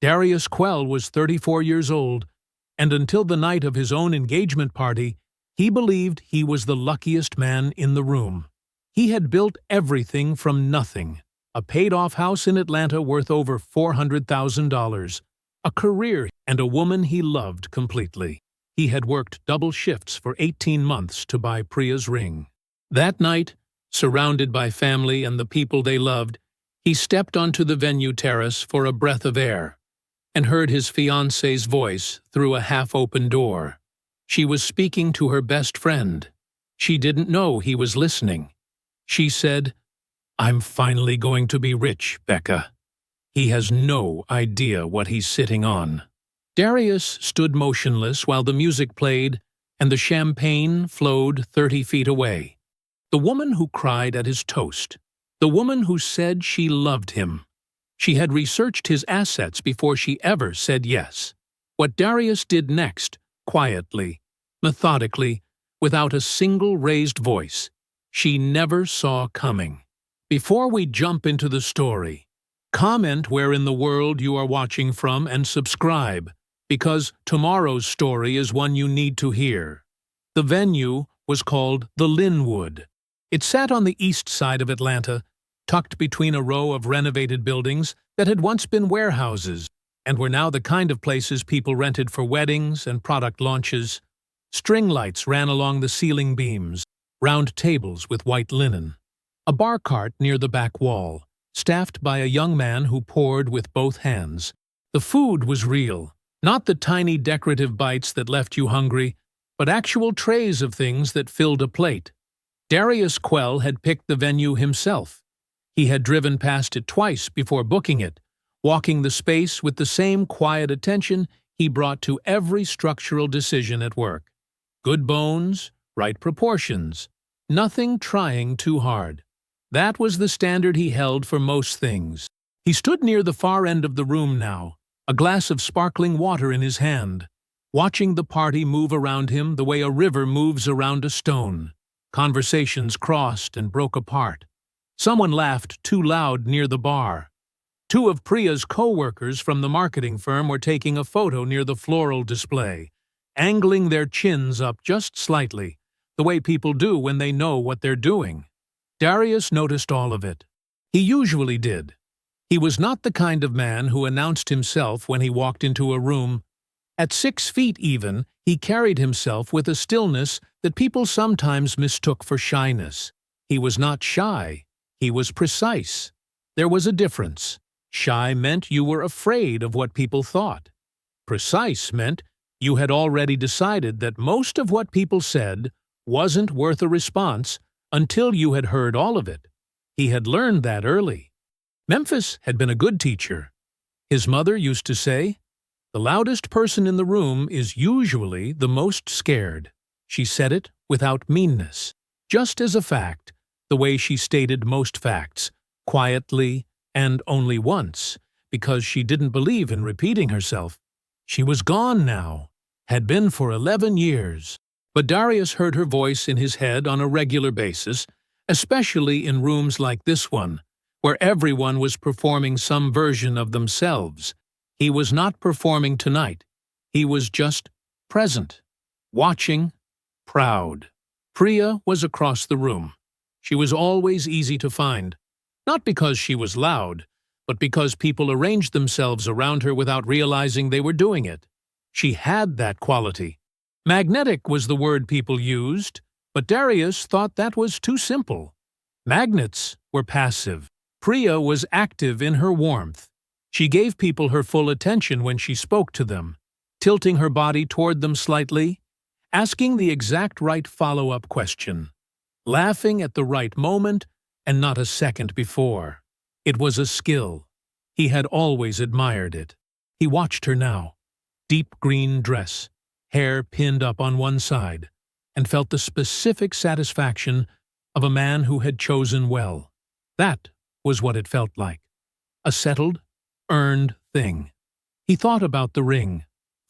Darius Quell was 34 years old, and until the night of his own engagement party, he believed he was the luckiest man in the room. He had built everything from nothing: a paid-off house in Atlanta worth over $400,000, a career, and a woman he loved completely. He had worked double shifts for 18 months to buy Priya's ring. That night, surrounded by family and the people they loved, he stepped onto the venue terrace for a breath of air and heard his fiancée's voice through a half-open door. She was speaking to her best friend. She didn't know he was listening. She said, "I'm finally going to be rich, Becca. He has no idea what he's sitting on." Darius stood motionless while the music played and the champagne flowed 30 feet away. The woman who cried at his toast. The woman who said she loved him. She had researched his assets before she ever said yes. What Darius did next, quietly, methodically, without a single raised voice, she never saw coming. Before we jump into the story, comment where in the world you are watching from and subscribe, because tomorrow's story is one you need to hear. The venue was called the Linwood. It sat on the east side of Atlanta, tucked between a row of renovated buildings that had once been warehouses and were now the kind of places people rented for weddings and product launches. String lights ran along the ceiling beams, round tables with white linen. A bar cart near the back wall, staffed by a young man who poured with both hands. The food was real, not the tiny decorative bites that left you hungry, but actual trays of things that filled a plate. Darius Quell had picked the venue himself. He had driven past it twice before booking it, walking the space with the same quiet attention he brought to every structural decision at work. Good bones, right proportions, nothing trying too hard. That was the standard he held for most things. He stood near the far end of the room now, a glass of sparkling water in his hand, watching the party move around him the way a river moves around a stone. Conversations crossed and broke apart. Someone laughed too loud near the bar. Two of Priya's co-workers from the marketing firm were taking a photo near the floral display, angling their chins up just slightly, the way people do when they know what they're doing. Darius noticed all of it. He usually did. He was not the kind of man who announced himself when he walked into a room. At 6 feet even, he carried himself with a stillness that people sometimes mistook for shyness. He was not shy. He was precise. There was a difference. Shy meant you were afraid of what people thought. Precise meant you had already decided that most of what people said wasn't worth a response until you had heard all of it. He had learned that early. Memphis had been a good teacher. His mother used to say, "The loudest person in the room is usually the most scared." She said it without meanness, just as a fact, the way she stated most facts, quietly and only once, because she didn't believe in repeating herself. She was gone now, had been for 11 years. But Darius heard her voice in his head on a regular basis, especially in rooms like this one, where everyone was performing some version of themselves. He was not performing tonight. He was just present, watching, proud. Priya was across the room. She was always easy to find, not because she was loud, but because people arranged themselves around her without realizing they were doing it. She had that quality. Magnetic was the word people used, but Darius thought that was too simple. Magnets were passive. Priya was active in her warmth. She gave people her full attention when she spoke to them, tilting her body toward them slightly, asking the exact right follow-up question, laughing at the right moment and not a second before. It was a skill. He had always admired it. He watched her now. Deep green dress, hair pinned up on one side, and felt the specific satisfaction of a man who had chosen well. That was what it felt like. A settled, earned thing. He thought about the ring.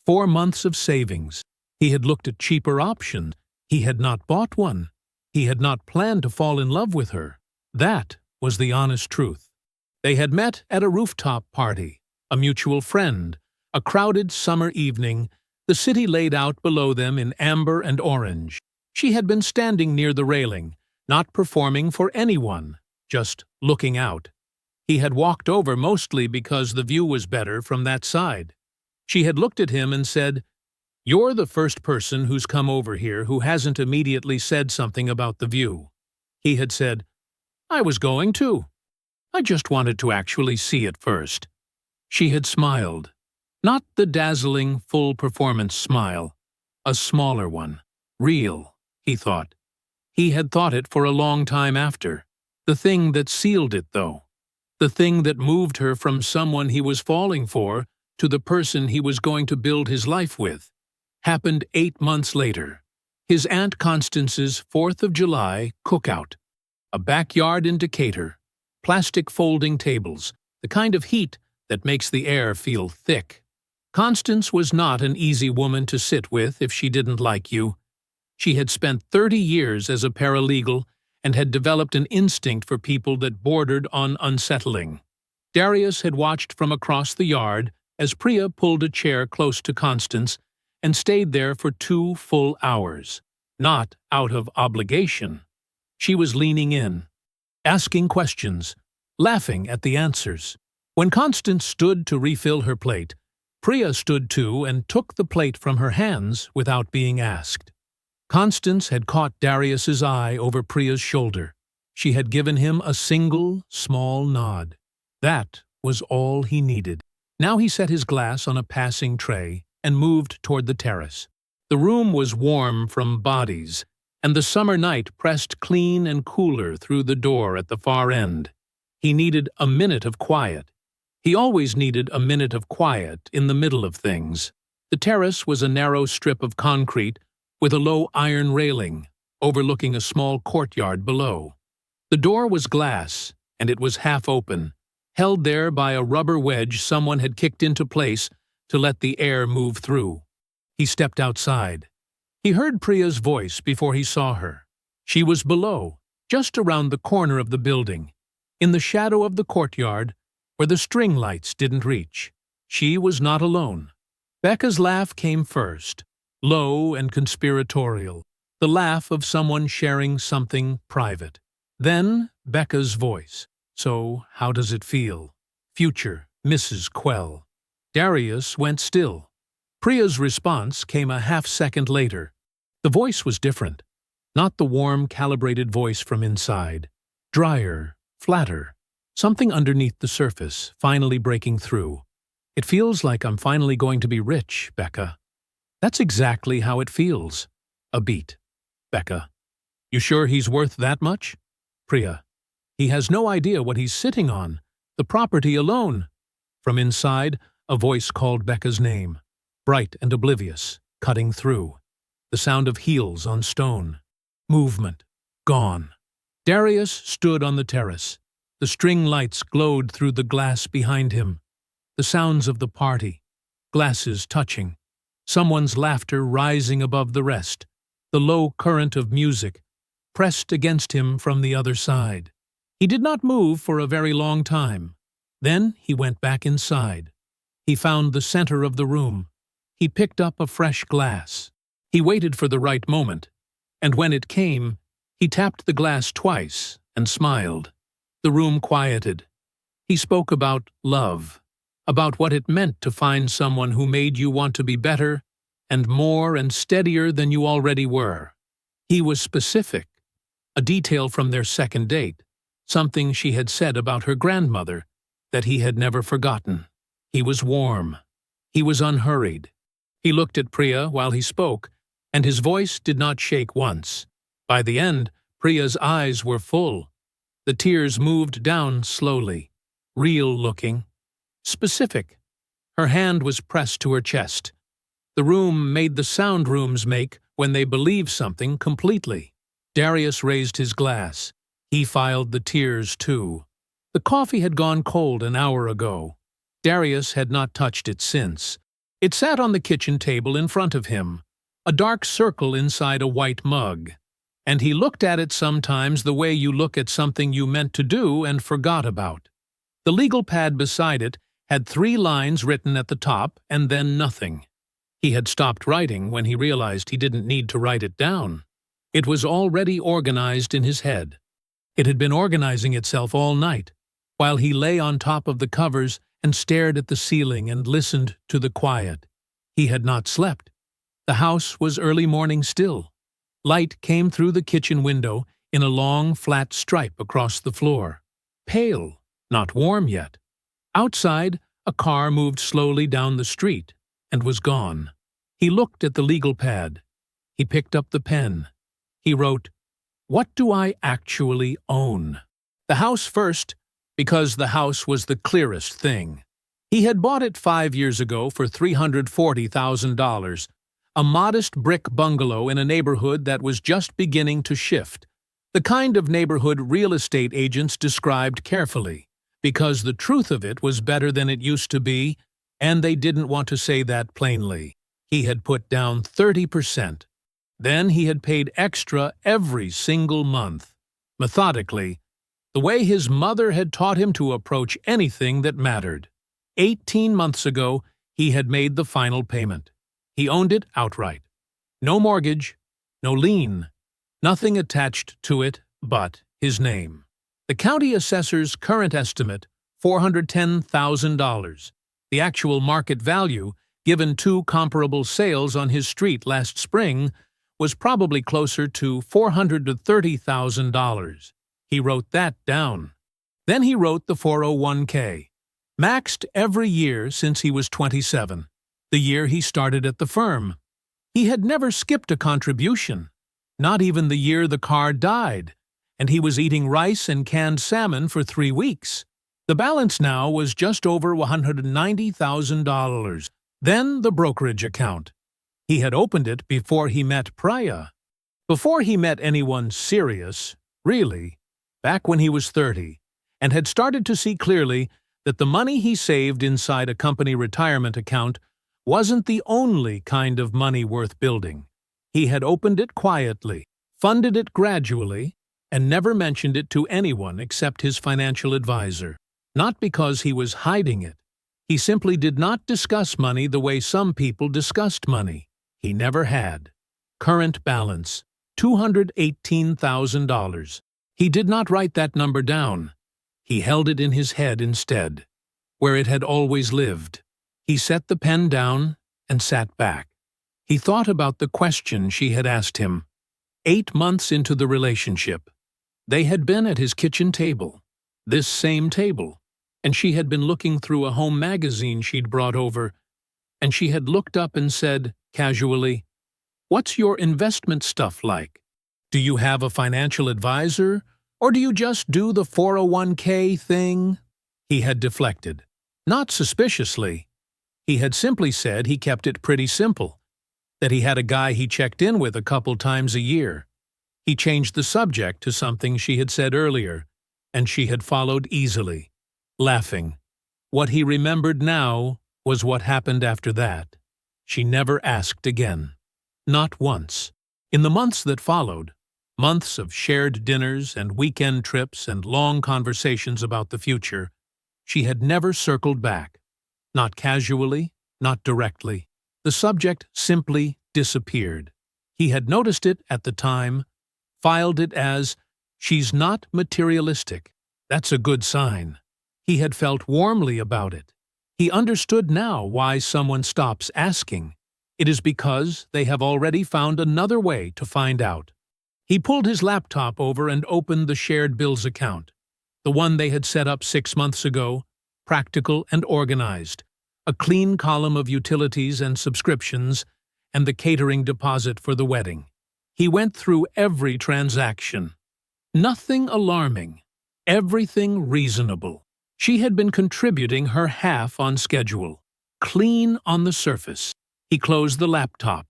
4 months of savings. He had looked at cheaper options. He had not bought one. He had not planned to fall in love with her. That was the honest truth. They had met at a rooftop party. a mutual friend, a crowded summer evening, the city laid out below them in amber and orange. She had been standing near the railing, not performing for anyone, just looking out. He had walked over mostly because the view was better from that side. She had looked at him and said, "You're the first person who's come over here who hasn't immediately said something about the view." He had said, "I was going to. I just wanted to actually see it first." She had smiled. Not the dazzling, full-performance smile. A smaller one. Real, he thought. He had thought it for a long time after. The thing that sealed it, though. The thing that moved her from someone he was falling for to the person he was going to build his life with, happened 8 months later. His Aunt Constance's 4th of July cookout. A backyard in Decatur. Plastic folding tables, the kind of heat that makes the air feel thick. Constance was not an easy woman to sit with if she didn't like you. She had spent 30 years as a paralegal and had developed an instinct for people that bordered on unsettling. Darius had watched from across the yard as Priya pulled a chair close to Constance and stayed there for 2 full hours. Not out of obligation. She was leaning in, asking questions, laughing at the answers. When Constance stood to refill her plate, Priya stood too and took the plate from her hands without being asked. Constance had caught Darius's eye over Priya's shoulder. She had given him a single, small nod. That was all he needed. Now he set his glass on a passing tray and moved toward the terrace. The room was warm from bodies, and the summer night pressed clean and cooler through the door at the far end. He needed a minute of quiet. He always needed a minute of quiet in the middle of things. The terrace was a narrow strip of concrete with a low iron railing, overlooking a small courtyard below. The door was glass, and it was half open, held there by a rubber wedge someone had kicked into place to let the air move through. He stepped outside. He heard Priya's voice before he saw her. She was below, just around the corner of the building, in the shadow of the courtyard, where the string lights didn't reach. She was not alone. Becca's laugh came first, low and conspiratorial, the laugh of someone sharing something private. Then Becca's voice. "So, how does it feel? Future Mrs. Quell." Darius went still. Priya's response came a half-second later. The voice was different. Not the warm, calibrated voice from inside. Drier, flatter. Something underneath the surface, finally breaking through. "It feels like I'm finally going to be rich, Becca." "That's exactly how it feels." A beat. Becca. "You sure he's worth that much?" Priya. "He has no idea what he's sitting on. The property alone." From inside, a voice called Becca's name. Bright and oblivious, cutting through. The sound of heels on stone. Movement. Gone. Darius stood on the terrace. The string lights glowed through the glass behind him. The sounds of the party. Glasses touching. Someone's laughter rising above the rest. The low current of music, pressed against him from the other side. He did not move for a very long time. Then he went back inside. He found the center of the room. He picked up a fresh glass. He waited for the right moment, and when it came, he tapped the glass twice and smiled. The room quieted. He spoke about love, about what it meant to find someone who made you want to be better and more and steadier than you already were. He was specific, a detail from their second date, something she had said about her grandmother that he had never forgotten. He was warm. He was unhurried. He looked at Priya while he spoke, and his voice did not shake once. By the end, Priya's eyes were full. The tears moved down slowly, real-looking, specific. Her hand was pressed to her chest. The room made the sound rooms make when they believe something completely. Darius raised his glass. He filed the tears, too. The coffee had gone cold an hour ago. Darius had not touched it since. It sat on the kitchen table in front of him, a dark circle inside a white mug. And he looked at it sometimes the way you look at something you meant to do and forgot about. The legal pad beside it had 3 lines written at the top and then nothing. He had stopped writing when he realized he didn't need to write it down. It was already organized in his head. It had been organizing itself all night, while he lay on top of the covers and stared at the ceiling and listened to the quiet. He had not slept. The house was early morning still. Light came through the kitchen window in a long, flat stripe across the floor. Pale, not warm yet. Outside, a car moved slowly down the street and was gone. He looked at the legal pad. He picked up the pen. He wrote, "What do I actually own?" The house first, because the house was the clearest thing. He had bought it 5 years ago for $340,000, a modest brick bungalow in a neighborhood that was just beginning to shift, the kind of neighborhood real estate agents described carefully, because the truth of it was better than it used to be, and they didn't want to say that plainly. He had put down 30%. Then he had paid extra every single month, methodically, the way his mother had taught him to approach anything that mattered. 18 months ago, he had made the final payment. He owned it outright. No mortgage, no lien, nothing attached to it but his name. The county assessor's current estimate, $410,000. The actual market value, given 2 comparable sales on his street last spring, was probably closer to $430,000. He wrote that down. Then he wrote the 401k, maxed every year since he was 27, the year he started at the firm. He had never skipped a contribution, not even the year the car died, and he was eating rice and canned salmon for 3 weeks. The balance now was just over $190,000. Then the brokerage account. He had opened it before he met Priya. Before he met anyone serious, really, back when he was 30, and had started to see clearly that the money he saved inside a company retirement account wasn't the only kind of money worth building. He had opened it quietly, funded it gradually, and never mentioned it to anyone except his financial advisor. Not because he was hiding it. He simply did not discuss money the way some people discussed money. He never had. Current balance, $218,000. He did not write that number down. He held it in his head instead, where it had always lived. He set the pen down and sat back. He thought about the question she had asked him. 8 months into the relationship, they had been at his kitchen table, this same table, and she had been looking through a home magazine she'd brought over, and she had looked up and said, casually, "What's your investment stuff like? Do you have a financial advisor, or do you just do the 401k thing?" He had deflected. Not suspiciously. He had simply said he kept it pretty simple, that he had a guy he checked in with a couple times a year. He changed the subject to something she had said earlier, and she had followed easily, laughing. What he remembered now was what happened after that. She never asked again. Not once. In the months that followed, months of shared dinners and weekend trips and long conversations about the future, she had never circled back. Not casually, not directly. The subject simply disappeared. He had noticed it at the time, filed it as, "She's not materialistic. That's a good sign." He had felt warmly about it. He understood now why someone stops asking. It is because they have already found another way to find out. He pulled his laptop over and opened the shared bills account, the one they had set up 6 months ago, practical and organized, a clean column of utilities and subscriptions, and the catering deposit for the wedding. He went through every transaction. Nothing alarming, everything reasonable. She had been contributing her half on schedule, clean on the surface. He closed the laptop.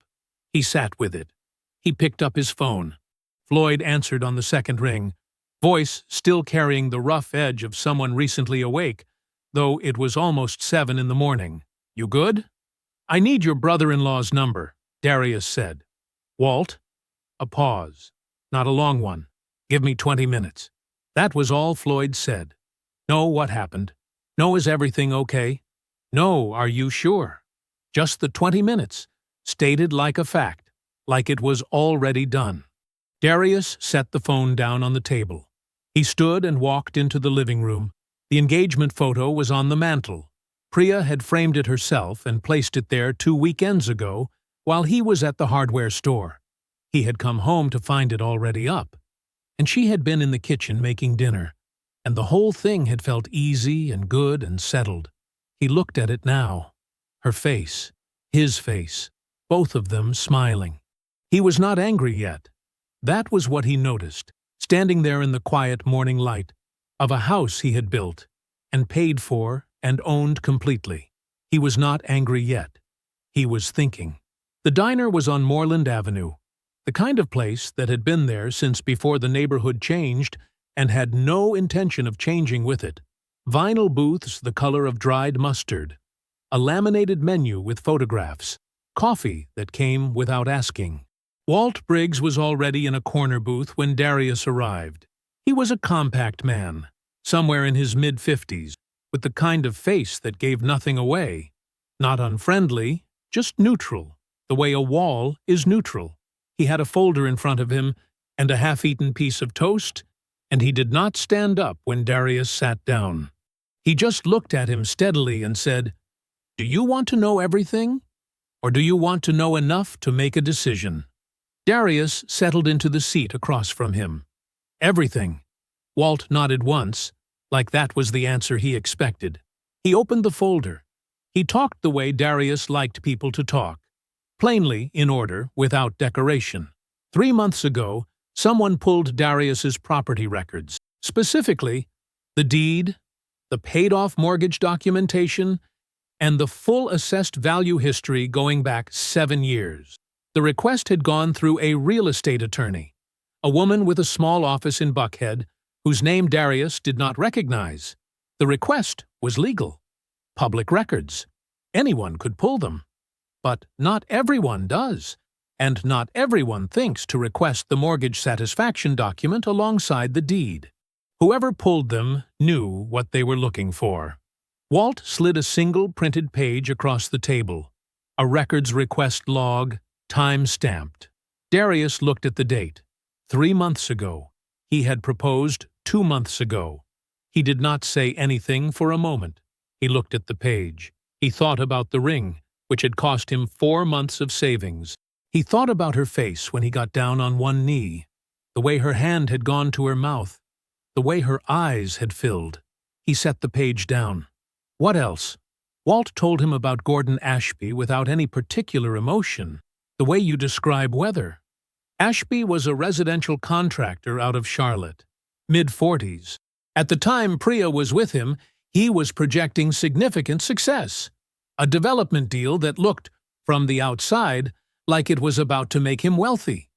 He sat with it. He picked up his phone. Floyd answered on the second ring, voice still carrying the rough edge of someone recently awake, though it was almost 7 in the morning. "You good?" "I need your brother-in-law's number," Darius said. "Walt?" A pause. Not a long one. "Give me 20 minutes. That was all Floyd said. "No, what happened? No, is everything okay?" No, are you sure? Just the 20 minutes, stated like a fact, like it was already done. Darius set the phone down on the table. He stood and walked into the living room. The engagement photo was on the mantel. Priya had framed it herself and placed it there 2 weekends ago while he was at the hardware store. He had come home to find it already up, and she had been in the kitchen making dinner, and the whole thing had felt easy and good and settled. He looked at it now. Her face, his face, both of them smiling. He was not angry yet. That was what he noticed, standing there in the quiet morning light of a house he had built and paid for and owned completely. He was not angry yet. He was thinking. The diner was on Moreland Avenue, the kind of place that had been there since before the neighborhood changed and had no intention of changing with it. Vinyl booths the color of dried mustard, a laminated menu with photographs, coffee that came without asking. Walt Briggs was already in a corner booth when Darius arrived. He was a compact man, somewhere in his mid-50s, with the kind of face that gave nothing away. Not unfriendly, just neutral, the way a wall is neutral. He had a folder in front of him and a half-eaten piece of toast, and he did not stand up when Darius sat down. He just looked at him steadily and said, "Do you want to know everything? Or do you want to know enough to make a decision?" Darius settled into the seat across from him. "Everything." Walt nodded once, like that was the answer he expected. He opened the folder. He talked the way Darius liked people to talk, plainly, in order, without decoration. 3 months ago, someone pulled Darius's property records, specifically the deed, the paid-off mortgage documentation, and the full assessed value history going back 7 years. The request had gone through a real estate attorney, a woman with a small office in Buckhead, whose name Darius did not recognize. The request was legal. Public records. Anyone could pull them. But not everyone does, and not everyone thinks to request the mortgage satisfaction document alongside the deed. Whoever pulled them knew what they were looking for. Walt slid a single printed page across the table, a records request log, time-stamped. Darius looked at the date. 3 months ago. He had proposed 2 months ago. He did not say anything for a moment. He looked at the page. He thought about the ring, which had cost him 4 months of savings. He thought about her face when he got down on one knee, the way her hand had gone to her mouth, the way her eyes had filled. He set the page down. What else? Walt told him about Gordon Ashby without any particular emotion, the way you describe weather. Ashby was a residential contractor out of Charlotte, mid-40s. At the time Priya was with him, he was projecting significant success, a development deal that looked, from the outside, like it was about to make him wealthy.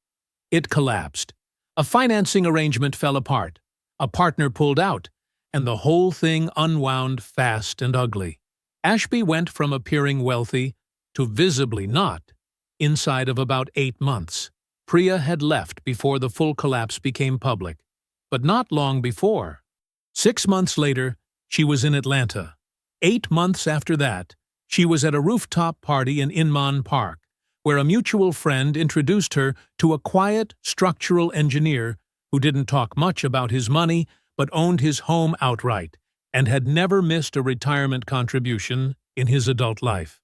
It collapsed. A financing arrangement fell apart. A partner pulled out, and the whole thing unwound fast and ugly. Ashby went from appearing wealthy to visibly not inside of about 8 months. Priya had left before the full collapse became public, but not long before. 6 months later, she was in Atlanta. 8 months after that, she was at a rooftop party in Inman Park, where a mutual friend introduced her to a quiet structural engineer who didn't talk much about his money but owned his home outright and had never missed a retirement contribution in his adult life.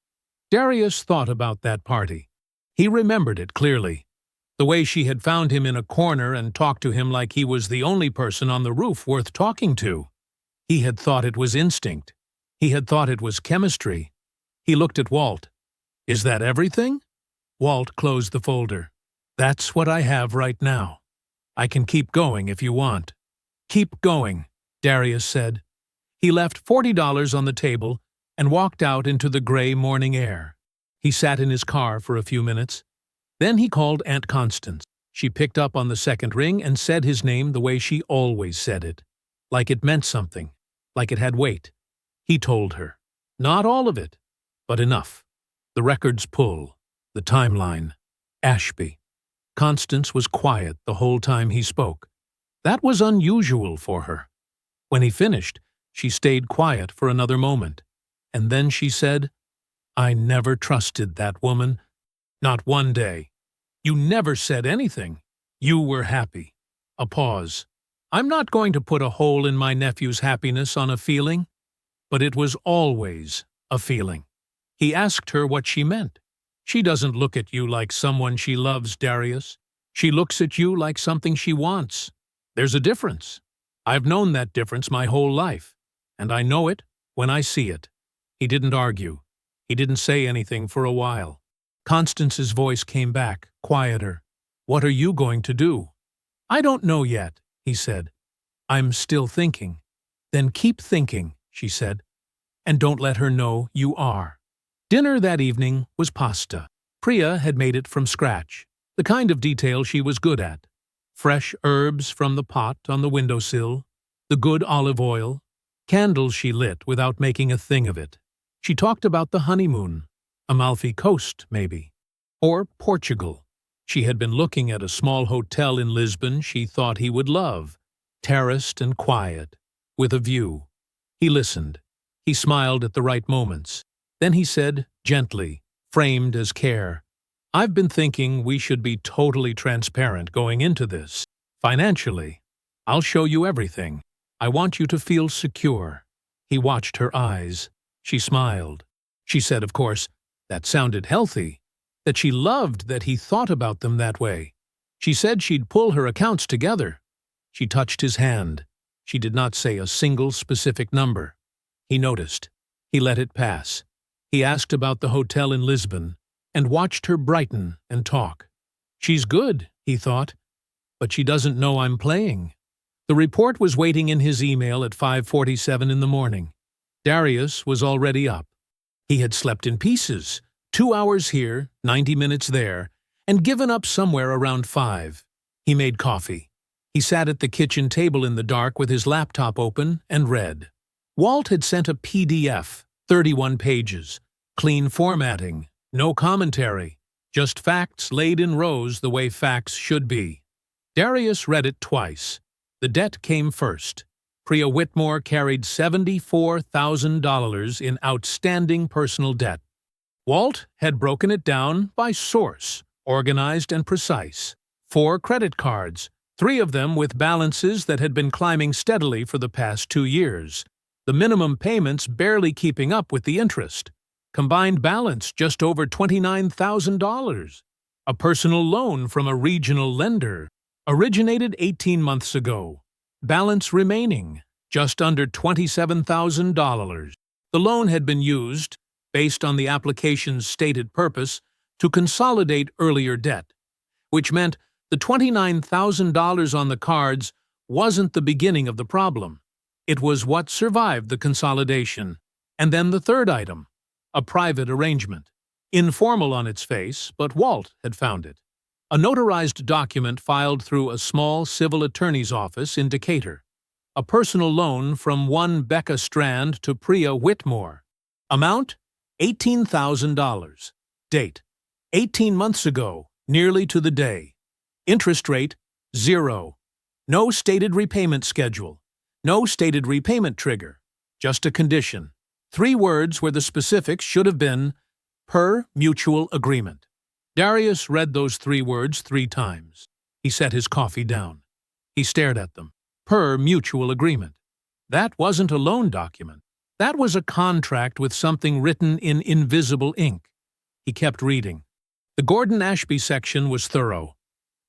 Darius thought about that party. He remembered it clearly. The way she had found him in a corner and talked to him like he was the only person on the roof worth talking to. He had thought it was instinct. He had thought it was chemistry. He looked at Walt. "Is that everything?" Walt closed the folder. "That's what I have right now. I can keep going if you want." "Keep going," Darius said. He left $40 on the table and walked out into the gray morning air. He sat in his car for a few minutes. Then he called Aunt Constance. She picked up on the second ring and said his name the way she always said it, like it meant something, like it had weight. He told her. Not all of it, but enough. The records pull, the timeline, Ashby. Constance was quiet the whole time he spoke. That was unusual for her. When he finished, she stayed quiet for another moment, And then she said, "I never trusted that woman. Not one day. You never said anything. You were happy." A pause. "I'm not going to put a hole in my nephew's happiness on a feeling, but it was always a feeling." He asked her what she meant. "She doesn't look at you like someone she loves, Darius. She looks at you like something she wants. There's a difference. I've known that difference my whole life, and I know it when I see it." He didn't argue. He didn't say anything for a while. Constance's voice came back, quieter. "What are you going to do?" "I don't know yet," he said. "I'm still thinking." "Then keep thinking," she said, "and don't let her know you are." Dinner that evening was pasta. Priya had made it from scratch, the kind of detail she was good at. Fresh herbs from the pot on the windowsill, the good olive oil, candles she lit without making a thing of it. She talked about the honeymoon, Amalfi Coast, maybe, or Portugal. She had been looking at a small hotel in Lisbon she thought he would love, terraced and quiet, with a view. He listened. He smiled at the right moments. Then he said, gently, framed as care, "I've been thinking we should be totally transparent going into this. Financially. I'll show you everything. I want you to feel secure." He watched her eyes. She smiled. She said, of course, that sounded healthy, that she loved that he thought about them that way. She said she'd pull her accounts together. She touched his hand. She did not say a single specific number. He noticed. He let it pass. He asked about the hotel in Lisbon and watched her brighten and talk. "She's good," he thought, "but she doesn't know I'm playing." The report was waiting in his email at 5:47 in the morning. Darius was already up. He had slept in pieces, 2 hours here, 90 minutes there, and given up somewhere around 5. He made coffee. He sat at the kitchen table in the dark with his laptop open and read. Walt had sent a PDF, 31 pages, clean formatting, no commentary, just facts laid in rows the way facts should be. Darius read it twice. The debt came first. Priya Whitmore carried $74,000 in outstanding personal debt. Walt had broken it down by source, organized and precise. 4 credit cards, 3 of them with balances that had been climbing steadily for the past 2 years. The minimum payments barely keeping up with the interest. Combined balance just over $29,000. A personal loan from a regional lender, originated 18 months ago. Balance remaining, just under $27,000. The loan had been used, based on the application's stated purpose, to consolidate earlier debt, which meant the $29,000 on the cards wasn't the beginning of the problem. It was what survived the consolidation. And then the third item, a private arrangement. Informal on its face, but Walt had found it. A notarized document filed through a small civil attorney's office in Decatur. A personal loan from one Becca Strand to Priya Whitmore. Amount? $18,000. Date? 18 months ago, nearly to the day. Interest rate? 0. No stated repayment schedule. No stated repayment trigger. Just a condition. 3 words where the specifics should have been, per mutual agreement. Darius read those 3 words 3 times. He set his coffee down. He stared at them. Per mutual agreement. That wasn't a loan document. That was a contract with something written in invisible ink. He kept reading. The Gordon Ashby section was thorough.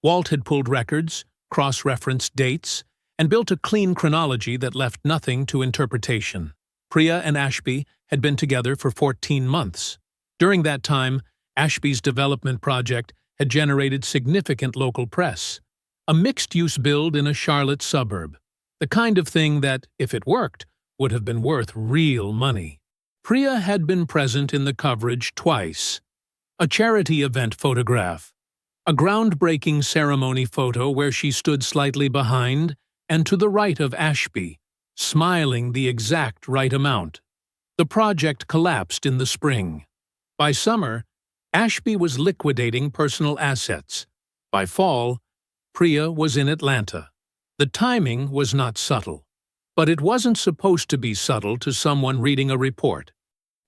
Walt had pulled records, cross-referenced dates, and built a clean chronology that left nothing to interpretation. Priya and Ashby had been together for 14 months. During that time, Ashby's development project had generated significant local press. A mixed-use build in a Charlotte suburb. The kind of thing that, if it worked, would have been worth real money. Priya had been present in the coverage twice. A charity event photograph. A groundbreaking ceremony photo where she stood slightly behind and to the right of Ashby, smiling the exact right amount. The project collapsed in the spring. By summer, Ashby was liquidating personal assets. By fall, Priya was in Atlanta. The timing was not subtle. But it wasn't supposed to be subtle to someone reading a report.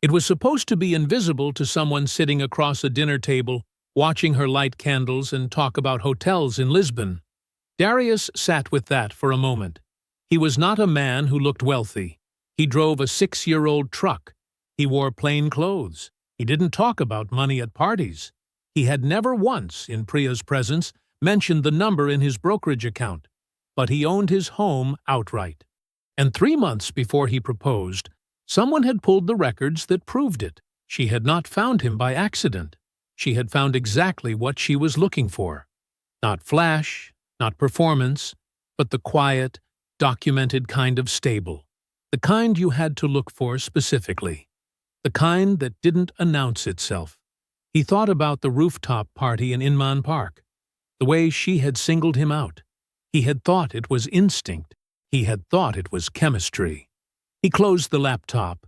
It was supposed to be invisible to someone sitting across a dinner table, watching her light candles and talk about hotels in Lisbon. Darius sat with that for a moment. He was not a man who looked wealthy. He drove a 6-year-old truck. He wore plain clothes. He didn't talk about money at parties. He had never once, in Priya's presence, mentioned the number in his brokerage account. But he owned his home outright. And 3 months before he proposed, someone had pulled the records that proved it. She had not found him by accident. She had found exactly what she was looking for. Not flash, not performance, but the quiet, documented kind of stable. The kind you had to look for specifically. The kind that didn't announce itself. He thought about the rooftop party in Inman Park. The way she had singled him out. He had thought it was instinct. He had thought it was chemistry. He closed the laptop.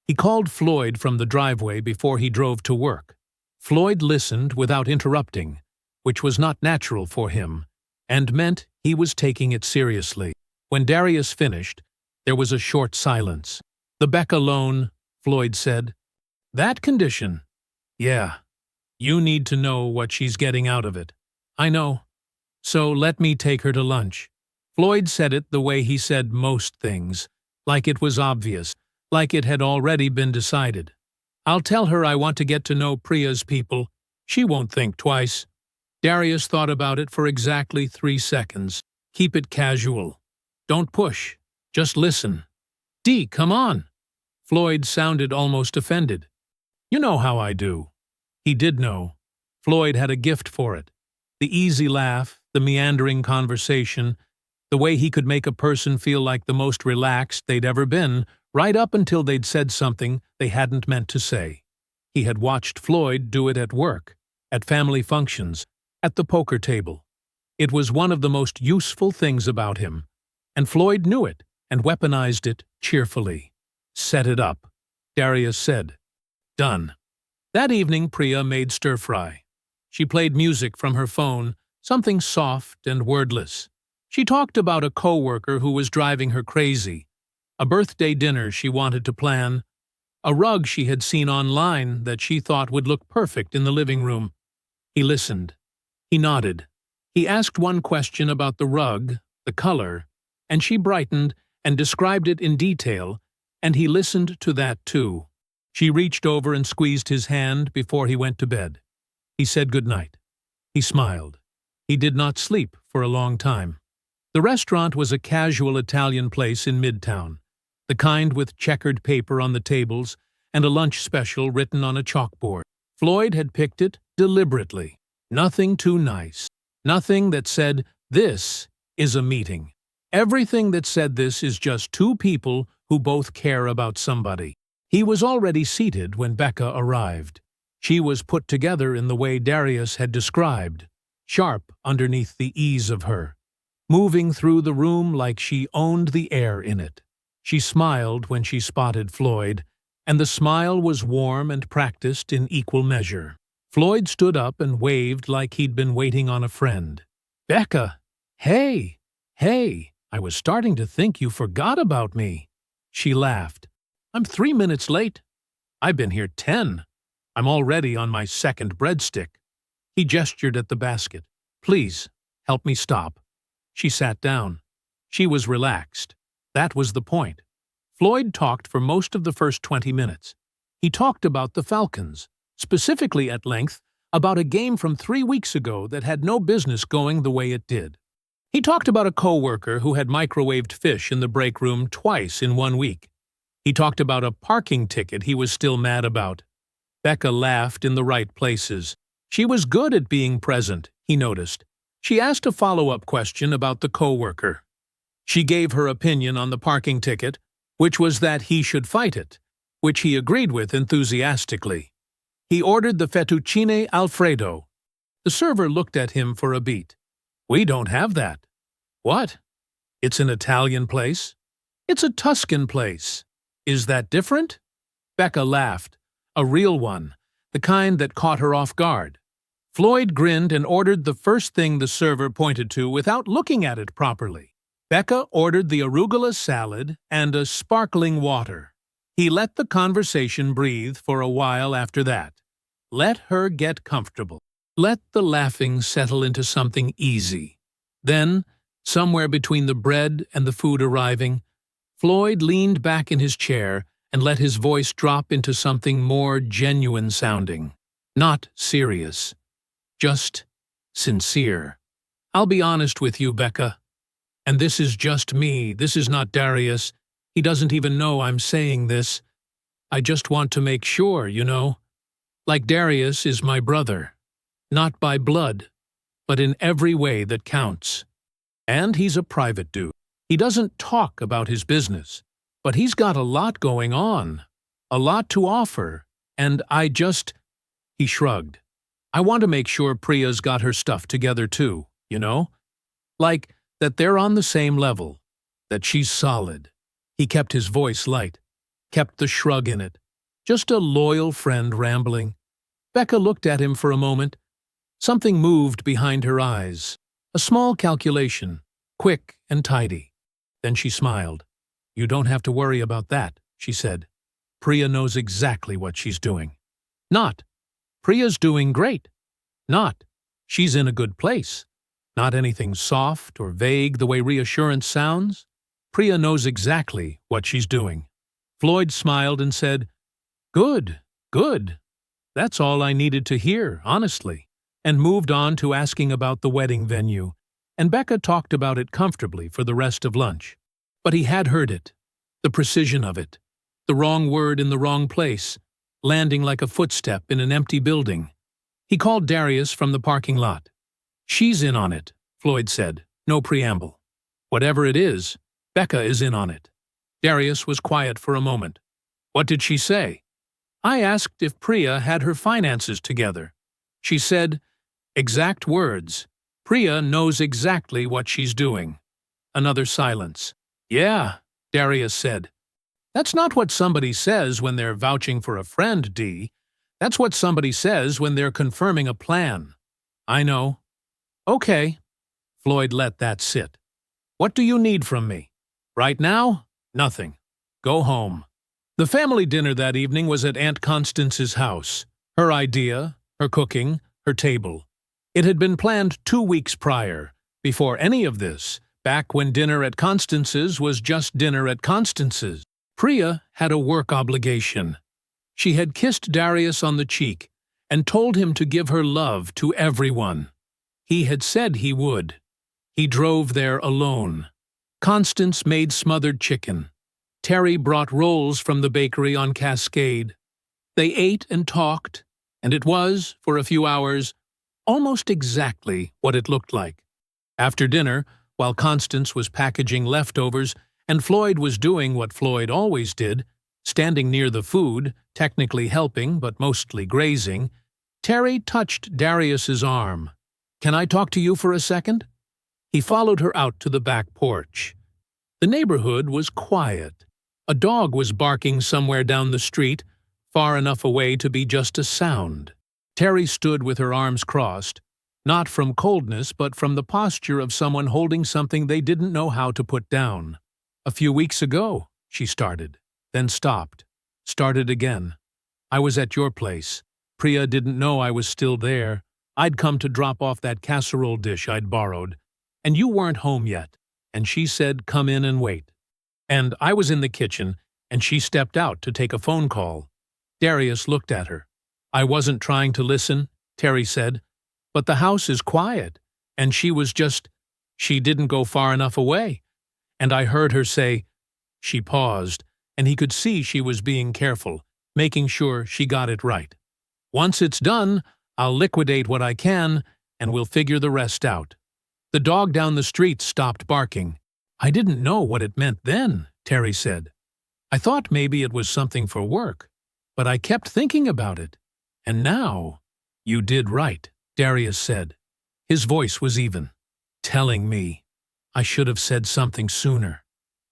He called Floyd from the driveway before he drove to work. Floyd listened without interrupting, which was not natural for him, and meant he was taking it seriously. When Darius finished, there was a short silence. "The Becca loan," Floyd said. "That condition? Yeah. You need to know what she's getting out of it." "I know. So let me take her to lunch." Floyd said it the way he said most things, like it was obvious, like it had already been decided. "I'll tell her I want to get to know Priya's people. She won't think twice." Darius thought about it for exactly 3 seconds. "Keep it casual. Don't push. Just listen." "Dee, come on." Floyd sounded almost offended. "You know how I do." He did know. Floyd had a gift for it. The easy laugh, the meandering conversation, the way he could make a person feel like the most relaxed they'd ever been, right up until they'd said something they hadn't meant to say. He had watched Floyd do it at work, at family functions, at the poker table. It was one of the most useful things about him, and Floyd knew it and weaponized it cheerfully. "Set it up," Darius said. "Done." That evening Priya made stir-fry. She played music from her phone, something soft and wordless. She talked about a co-worker who was driving her crazy, a birthday dinner she wanted to plan, a rug she had seen online that she thought would look perfect in the living room. He listened. He nodded. He asked one question about the rug, the color, and she brightened and described it in detail, and he listened to that too. She reached over and squeezed his hand before he went to bed. He said goodnight. He smiled. He did not sleep for a long time. The restaurant was a casual Italian place in Midtown, the kind with checkered paper on the tables and a lunch special written on a chalkboard. Floyd had picked it deliberately. Nothing too nice. Nothing that said, "This is a meeting." Everything that said this is just two people who both care about somebody. He was already seated when Becca arrived. She was put together in the way Darius had described, sharp underneath the ease of her, moving through the room like she owned the air in it. She smiled when she spotted Floyd, and the smile was warm and practiced in equal measure. Floyd stood up and waved like he'd been waiting on a friend. "Becca! Hey! Hey! I was starting to think you forgot about me." She laughed. "I'm 3 minutes late. I've been here 10. I'm already on my second breadstick." He gestured at the basket. "Please, help me stop." She sat down. She was relaxed. That was the point. Floyd talked for most of the first 20 minutes. He talked about the Falcons, specifically at length about a game from 3 weeks ago that had no business going the way it did. He talked about a coworker who had microwaved fish in the break room twice in 1 week. He talked about a parking ticket he was still mad about. Becca laughed in the right places. She was good at being present, he noticed. She asked a follow-up question about the coworker. She gave her opinion on the parking ticket, which was that he should fight it, which he agreed with enthusiastically. He ordered the fettuccine Alfredo. The server looked at him for a beat. "We don't have that." "What? It's an Italian place?" "It's a Tuscan place." "Is that different?" Becca laughed. A real one, the kind that caught her off guard. Floyd grinned and ordered the first thing the server pointed to without looking at it properly. Becca ordered the arugula salad and a sparkling water. He let the conversation breathe for a while after that. Let her get comfortable. Let the laughing settle into something easy. Then, somewhere between the bread and the food arriving, Floyd leaned back in his chair and let his voice drop into something more genuine sounding. Not serious. Just sincere. I'll be honest with you, Becca. And this is just me. This is not Darius. He doesn't even know I'm saying this. I just want to make sure, you know. Like Darius is my brother. Not by blood, but in every way that counts. And he's a private dude. He doesn't talk about his business, but he's got a lot going on. A lot to offer. And He shrugged. I want to make sure Priya's got her stuff together too, you know? Like, that they're on the same level. That she's solid. He kept his voice light, kept the shrug in it. Just a loyal friend rambling. Becca looked at him for a moment. Something moved behind her eyes. A small calculation, quick and tidy. Then she smiled. You don't have to worry about that, she said. Priya knows exactly what she's doing. Not, Priya's doing great. Not, she's in a good place. Not anything soft or vague the way reassurance sounds. Priya knows exactly what she's doing. Floyd smiled and said, Good, good. That's all I needed to hear, honestly, and moved on to asking about the wedding venue, and Becca talked about it comfortably for the rest of lunch. But he had heard it, the precision of it, the wrong word in the wrong place, landing like a footstep in an empty building. He called Darius from the parking lot. She's in on it, Floyd said, no preamble. Whatever it is, Becca is in on it. Darius was quiet for a moment. What did she say? I asked if Priya had her finances together. She said, exact words, Priya knows exactly what she's doing. Another silence. Yeah, Darius said. That's not what somebody says when they're vouching for a friend, Dee. That's what somebody says when they're confirming a plan. I know. Okay. Floyd let that sit. What do you need from me? Right now? Nothing. Go home. The family dinner that evening was at Aunt Constance's house. Her idea, her cooking, her table. It had been planned 2 weeks prior, before any of this, back when dinner at Constance's was just dinner at Constance's. Priya had a work obligation. She had kissed Darius on the cheek and told him to give her love to everyone. He had said he would. He drove there alone. Constance made smothered chicken. Terry brought rolls from the bakery on Cascade. They ate and talked, and it was, for a few hours, almost exactly what it looked like. After dinner, while Constance was packaging leftovers and Floyd was doing what Floyd always did, standing near the food, technically helping but mostly grazing, Terry touched Darius's arm. Can I talk to you for a second? He followed her out to the back porch. The neighborhood was quiet. A dog was barking somewhere down the street, far enough away to be just a sound. Terry stood with her arms crossed, not from coldness but from the posture of someone holding something they didn't know how to put down. A few weeks ago, she started, then stopped. Started again. I was at your place. Priya didn't know I was still there. I'd come to drop off that casserole dish I'd borrowed, and you weren't home yet, and she said come in and wait. And I was in the kitchen, and she stepped out to take a phone call. Darius looked at her. I wasn't trying to listen, Terry said, but the house is quiet, and she didn't go far enough away. And I heard her say, she paused, and he could see she was being careful, making sure she got it right. Once it's done, I'll liquidate what I can, and we'll figure the rest out. The dog down the street stopped barking. I didn't know what it meant then, Terry said. I thought maybe it was something for work, but I kept thinking about it. And now, you did right, Darius said. His voice was even. Telling me. I should have said something sooner.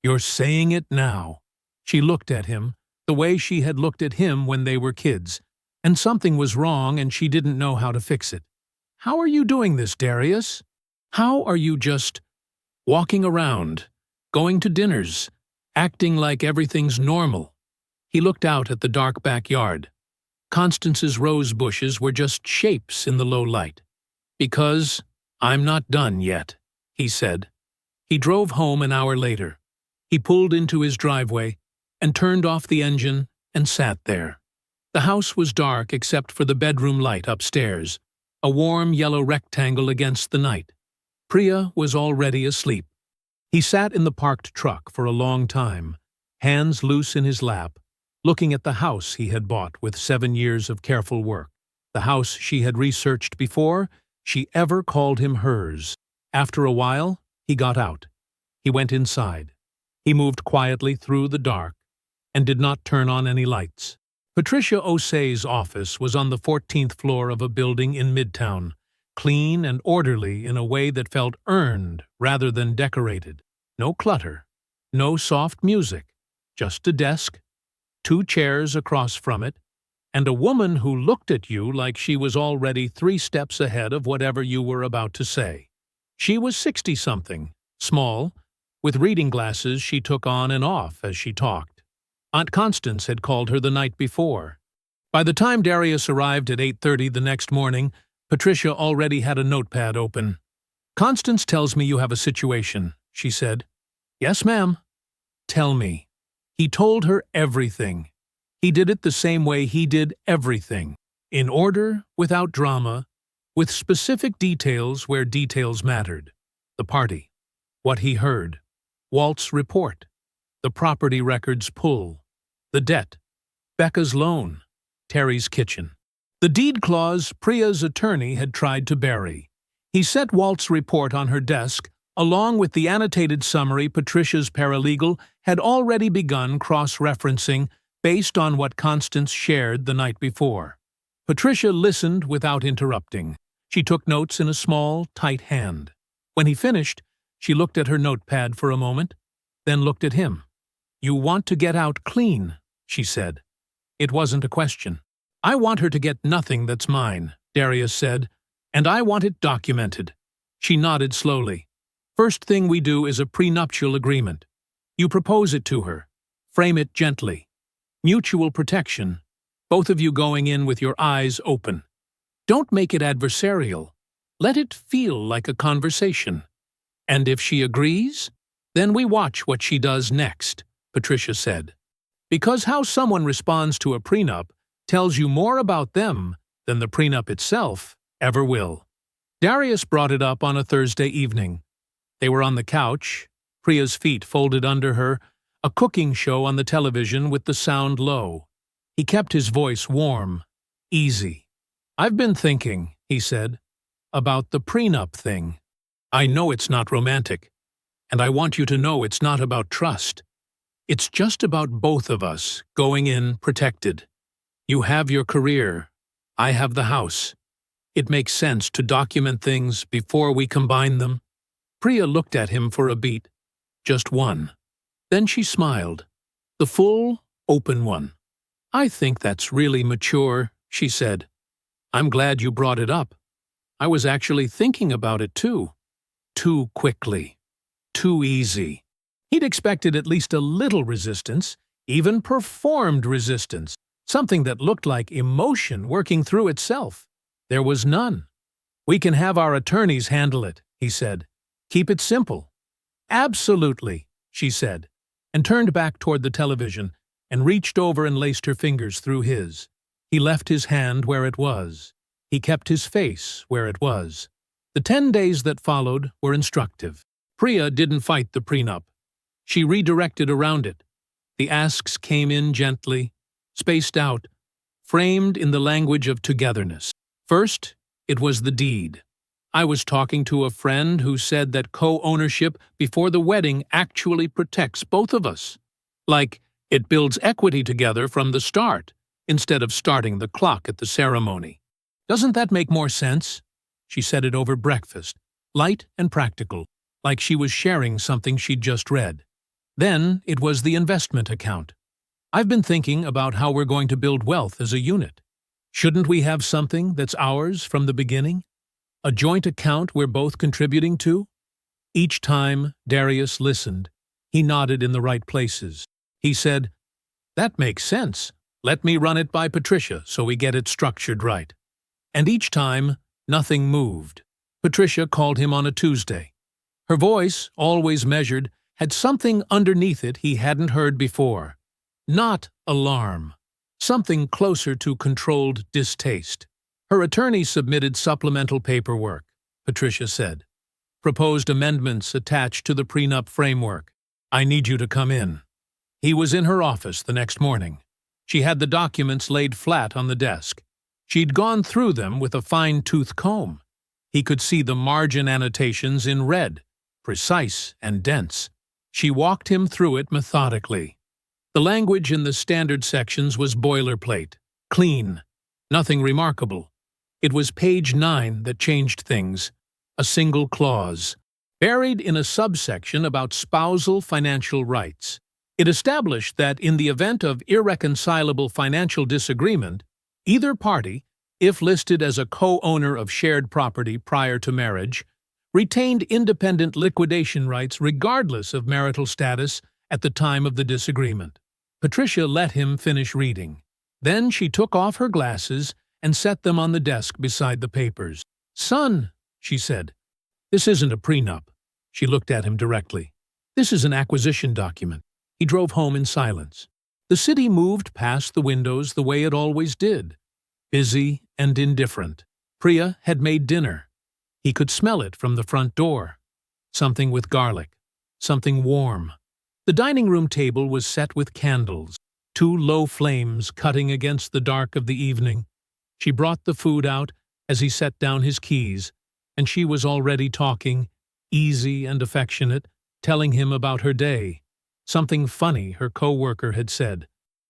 You're saying it now. She looked at him, the way she had looked at him when they were kids, and something was wrong and she didn't know how to fix it. How are you doing this, Darius? How are you just walking around, going to dinners, acting like everything's normal? He looked out at the dark backyard. Constance's rose bushes were just shapes in the low light. "Because I'm not done yet," he said. He drove home an hour later. He pulled into his driveway and turned off the engine and sat there. The house was dark except for the bedroom light upstairs, a warm yellow rectangle against the night. Priya was already asleep. He sat in the parked truck for a long time, hands loose in his lap, looking at the house he had bought with 7 years of careful work. The house she had researched before she ever called him hers. After a while, he got out. He went inside. He moved quietly through the dark and did not turn on any lights. Patricia O'Sea's office was on the 14th floor of a building in Midtown, clean and orderly in a way that felt earned rather than decorated. No clutter, no soft music, just a desk, 2 chairs across from it, and a woman who looked at you like she was already 3 steps ahead of whatever you were about to say. She was 60-something, small, with reading glasses she took on and off as she talked. Aunt Constance had called her the night before. By the time Darius arrived at 8:30 the next morning, Patricia already had a notepad open. "Constance tells me you have a situation," she said. "Yes, ma'am." "Tell me." He told her everything. He did it the same way he did everything, in order, without drama, with specific details where details mattered. The party, what he heard, Walt's report, the property records pull, the debt, Becca's loan, Terry's kitchen. The deed clause Priya's attorney had tried to bury. He set Walt's report on her desk, along with the annotated summary Patricia's paralegal had already begun cross-referencing based on what Constance shared the night before. Patricia listened without interrupting. She took notes in a small, tight hand. When he finished, she looked at her notepad for a moment, then looked at him. "You want to get out clean," she said. It wasn't a question. "I want her to get nothing that's mine," Darius said, "and I want it documented." She nodded slowly. "First thing we do is a prenuptial agreement. You propose it to her. Frame it gently. Mutual protection. Both of you going in with your eyes open. Don't make it adversarial. Let it feel like a conversation. And if she agrees, then we watch what she does next," Patricia said. "Because how someone responds to a prenup tells you more about them than the prenup itself ever will." Darius brought it up on a Thursday evening. They were on the couch, Priya's feet folded under her, a cooking show on the television with the sound low. He kept his voice warm, easy. "I've been thinking," he said, "about the prenup thing. I know it's not romantic, and I want you to know it's not about trust. It's just about both of us going in protected. You have your career. I have the house. It makes sense to document things before we combine them." Priya looked at him for a beat. Just one. Then she smiled. The full, open one. "I think that's really mature," she said. "I'm glad you brought it up. I was actually thinking about it too. Too quickly. Too easy." He'd expected at least a little resistance, even performed resistance, something that looked like emotion working through itself. There was none. "We can have our attorneys handle it," he said. "Keep it simple." "Absolutely," she said, and turned back toward the television and reached over and laced her fingers through his. He left his hand where it was. He kept his face where it was. The 10 days that followed were instructive. Priya didn't fight the prenup. She redirected around it. The asks came in gently, spaced out, framed in the language of togetherness. First, it was the deed. "I was talking to a friend who said that co-ownership before the wedding actually protects both of us. Like, it builds equity together from the start, instead of starting the clock at the ceremony. Doesn't that make more sense?" She said it over breakfast, light and practical, like she was sharing something she'd just read. Then it was the investment account. "I've been thinking about how we're going to build wealth as a unit. Shouldn't we have something that's ours from the beginning? A joint account we're both contributing to?" Each time Darius listened, he nodded in the right places. He said, That makes sense. Let me run it by Patricia so we get it structured right. And each time, nothing moved. Patricia called him on a Tuesday. Her voice, always measured, had something underneath it he hadn't heard before. Not alarm. Something closer to controlled distaste. Her attorney submitted supplemental paperwork, Patricia said. Proposed amendments attached to the prenup framework. I need you to come in. He was in her office the next morning. She had the documents laid flat on the desk. She'd gone through them with a fine-tooth comb. He could see the margin annotations in red, precise and dense. She walked him through it methodically. The language in the standard sections was boilerplate, clean, nothing remarkable. It was page 9 that changed things. A single clause, buried in a subsection about spousal financial rights. It established that in the event of irreconcilable financial disagreement, either party, if listed as a co-owner of shared property prior to marriage, retained independent liquidation rights regardless of marital status at the time of the disagreement. Patricia let him finish reading. Then she took off her glasses and set them on the desk beside the papers. "Son," she said, "this isn't a prenup." She looked at him directly. "This is an acquisition document." He drove home in silence. The city moved past the windows the way it always did, busy and indifferent. Priya had made dinner. He could smell it from the front door. Something with garlic. Something warm. The dining room table was set with candles, 2 low flames cutting against the dark of the evening. She brought the food out as he set down his keys, and she was already talking, easy and affectionate, telling him about her day. Something funny her co-worker had said.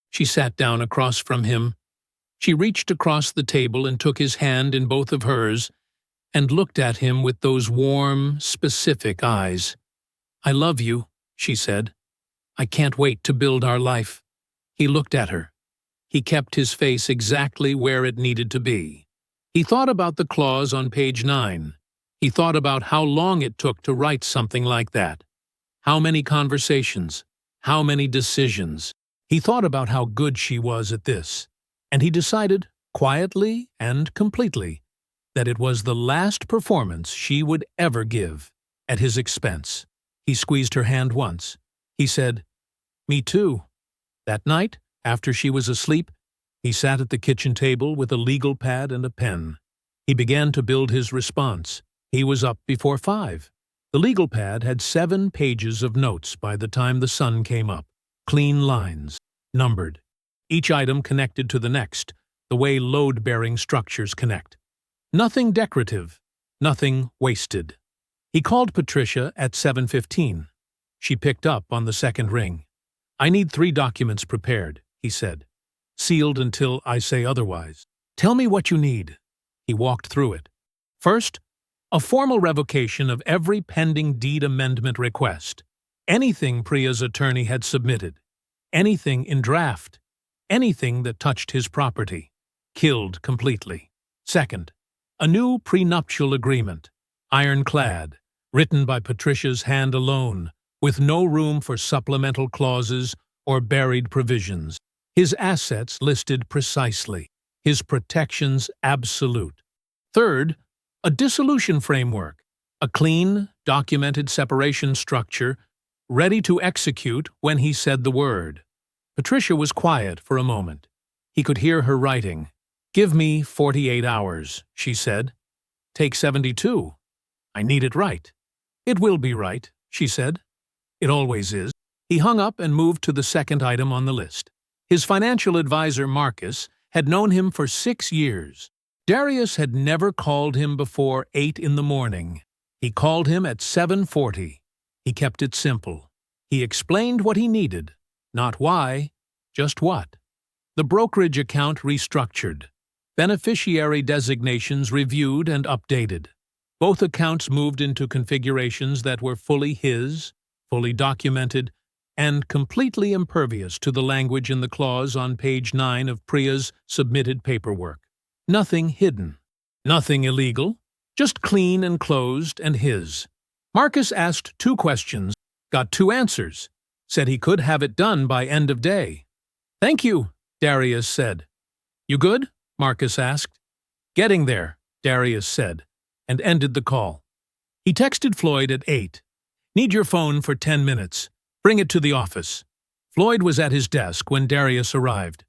She sat down across from him. She reached across the table and took his hand in both of hers and looked at him with those warm, specific eyes. "I love you," she said. "I can't wait to build our life." He looked at her. He kept his face exactly where it needed to be. He thought about the clause on page 9. He thought about how long it took to write something like that. How many conversations. How many decisions. He thought about how good she was at this. And he decided, quietly and completely, that it was the last performance she would ever give, at his expense. He squeezed her hand once. He said, "Me too." That night, after she was asleep, he sat at the kitchen table with a legal pad and a pen. He began to build his response. He was up before 5. The legal pad had 7 pages of notes by the time the sun came up. Clean lines, numbered. Each item connected to the next, the way load-bearing structures connect. Nothing decorative, nothing wasted. He called Patricia at 7:15. She picked up on the second ring. "I need 3 documents prepared," he said. "Sealed until I say otherwise. Tell me what you need." He walked through it. First, a formal revocation of every pending deed amendment request. Anything Priya's attorney had submitted. Anything in draft. Anything that touched his property. Killed completely. Second, a new prenuptial agreement. Ironclad. Written by Patricia's hand alone, with no room for supplemental clauses or buried provisions. His assets listed precisely. His protections absolute. Third, a dissolution framework. A clean, documented separation structure, ready to execute when he said the word. Patricia was quiet for a moment. He could hear her writing. "Give me 48 hours, she said. "Take 72. I need it right." "It will be right," she said. "It always is." He hung up and moved to the second item on the list. His financial advisor, Marcus, had known him for 6 years. Darius had never called him before 8 in the morning. He called him at 7:40. He kept it simple. He explained what he needed, not why, just what. The brokerage account restructured. Beneficiary designations reviewed and updated. Both accounts moved into configurations that were fully his, fully documented, and completely impervious to the language in the clause on page 9 of Priya's submitted paperwork. Nothing hidden. Nothing illegal. Just clean and closed and his. Marcus asked 2 questions, got 2 answers, said he could have it done by end of day. "Thank you," Darius said. "You good?" Marcus asked. "Getting there," Darius said, and ended the call. He texted Floyd at 8. "Need your phone for 10 minutes. Bring it to the office." Floyd was at his desk when Darius arrived.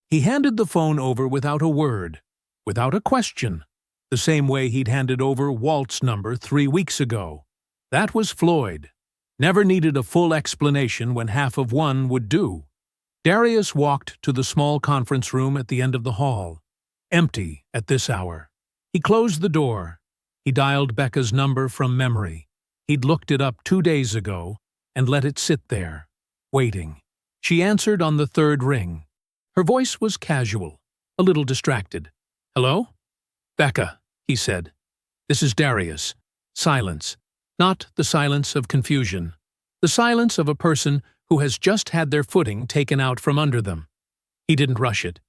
He handed the phone over without a word, without a question, the same way he'd handed over Walt's number 3 weeks ago. That was Floyd. Never needed a full explanation when half of one would do. Darius walked to the small conference room at the end of the hall, empty at this hour. He closed the door. He dialed Becca's number from memory. He'd looked it up 2 days ago and let it sit there, waiting. She answered on the third ring. Her voice was casual, a little distracted. "Hello?" "Becca," he said. "This is Darius." Silence. Not the silence of confusion. The silence of a person who has just had their footing taken out from under them. He didn't rush it.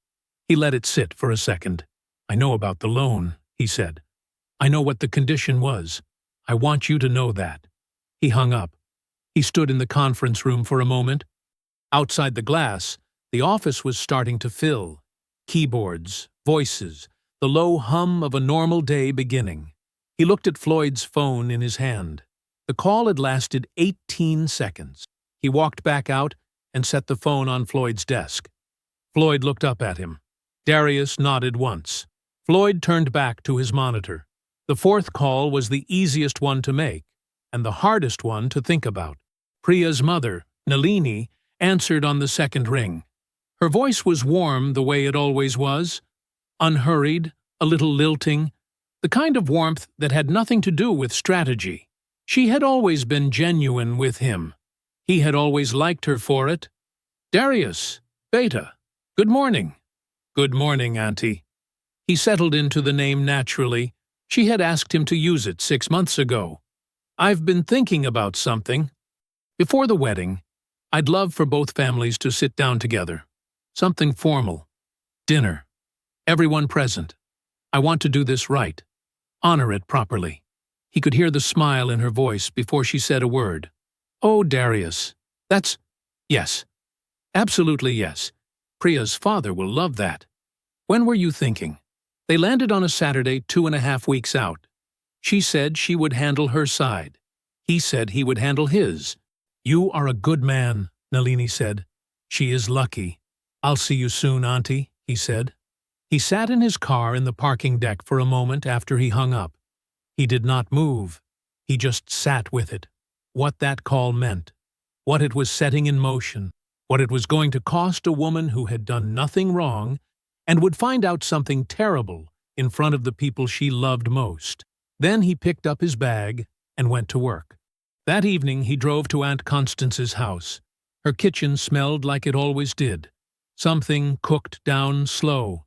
He let it sit for a second. "I know about the loan," he said. "I know what the condition was. I want you to know that." He hung up. He stood in the conference room for a moment. Outside the glass, the office was starting to fill. Keyboards, voices, the low hum of a normal day beginning. He looked at Floyd's phone in his hand. The call had lasted 18 seconds. He walked back out and set the phone on Floyd's desk. Floyd looked up at him. Darius nodded once. Floyd turned back to his monitor. The fourth call was the easiest one to make, and the hardest one to think about. Priya's mother, Nalini, answered on the second ring. Her voice was warm the way it always was, unhurried, a little lilting, the kind of warmth that had nothing to do with strategy. She had always been genuine with him. He had always liked her for it. "Darius, Beta, good morning." "Good morning, Auntie." He settled into the name naturally. She had asked him to use it 6 months ago. "I've been thinking about something. Before the wedding, I'd love for both families to sit down together. Something formal. Dinner. Everyone present. I want to do this right. Honor it properly." He could hear the smile in her voice before she said a word. "Oh, Darius, that's... yes. Absolutely yes. Priya's father will love that. When were you thinking?" They landed on a Saturday 2.5 weeks out. She said she would handle her side. He said he would handle his. "You are a good man," Nalini said. "She is lucky." "I'll see you soon, Auntie," he said. He sat in his car in the parking deck for a moment after he hung up. He did not move. He just sat with it. What that call meant. What it was setting in motion. What it was going to cost a woman who had done nothing wrong and would find out something terrible in front of the people she loved most. Then he picked up his bag and went to work. That evening he drove to Aunt Constance's house. Her kitchen smelled like it always did. Something cooked down slow,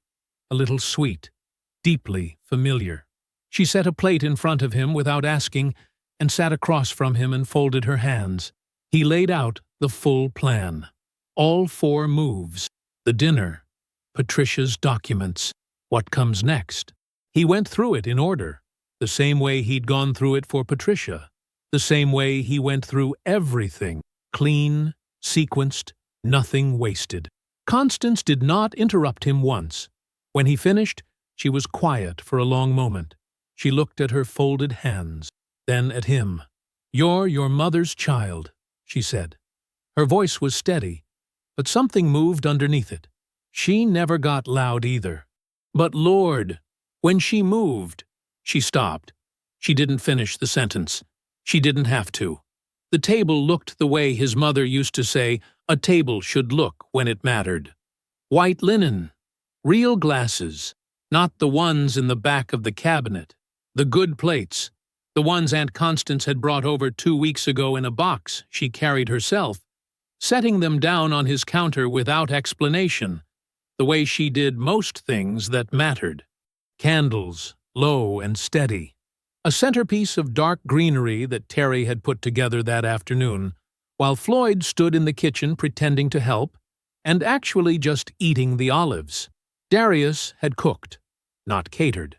a little sweet, deeply familiar. She set a plate in front of him without asking and sat across from him and folded her hands. He laid out the full plan. All 4 moves. The dinner. Patricia's documents. What comes next? He went through it in order, the same way he'd gone through it for Patricia, the same way he went through everything, clean, sequenced, nothing wasted. Constance did not interrupt him once. When he finished, she was quiet for a long moment. She looked at her folded hands, then at him. "You're your mother's child," she said. Her voice was steady, but something moved underneath it. She never got loud either. But Lord, when she moved, she stopped. She didn't finish the sentence. She didn't have to. The table looked the way his mother used to say a table should look when it mattered. White linen. Real glasses. Not the ones in the back of the cabinet. The good plates. The ones Aunt Constance had brought over 2 weeks ago in a box she carried herself, setting them down on his counter without explanation, the way she did most things that mattered. Candles, low and steady. A centerpiece of dark greenery that Terry had put together that afternoon, while Floyd stood in the kitchen pretending to help, and actually just eating the olives. Darius had cooked, not catered.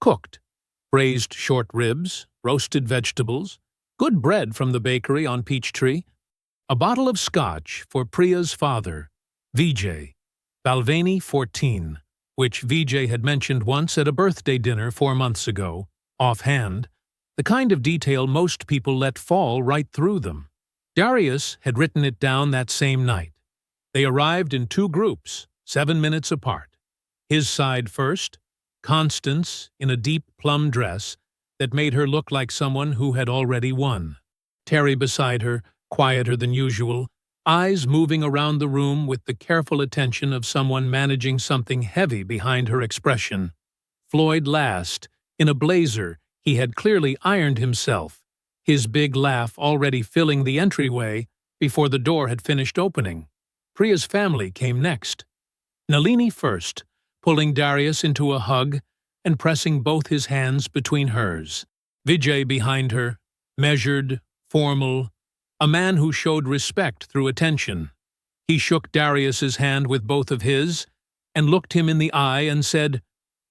Cooked. Braised short ribs, roasted vegetables, good bread from the bakery on Peachtree, a bottle of scotch for Priya's father, Vijay, Balvenie 14, which Vijay had mentioned once at a birthday dinner 4 months ago, offhand, the kind of detail most people let fall right through them. Darius had written it down that same night. They arrived in 2 groups, 7 minutes apart. His side first, Constance in a deep plum dress that made her look like someone who had already won. Terry beside her, quieter than usual, eyes moving around the room with the careful attention of someone managing something heavy behind her expression. Floyd last, in a blazer he had clearly ironed himself, his big laugh already filling the entryway before the door had finished opening. Priya's family came next. Nalini first, pulling Darius into a hug and pressing both his hands between hers. Vijay behind her, measured, formal, a man who showed respect through attention. He shook Darius's hand with both of his and looked him in the eye and said,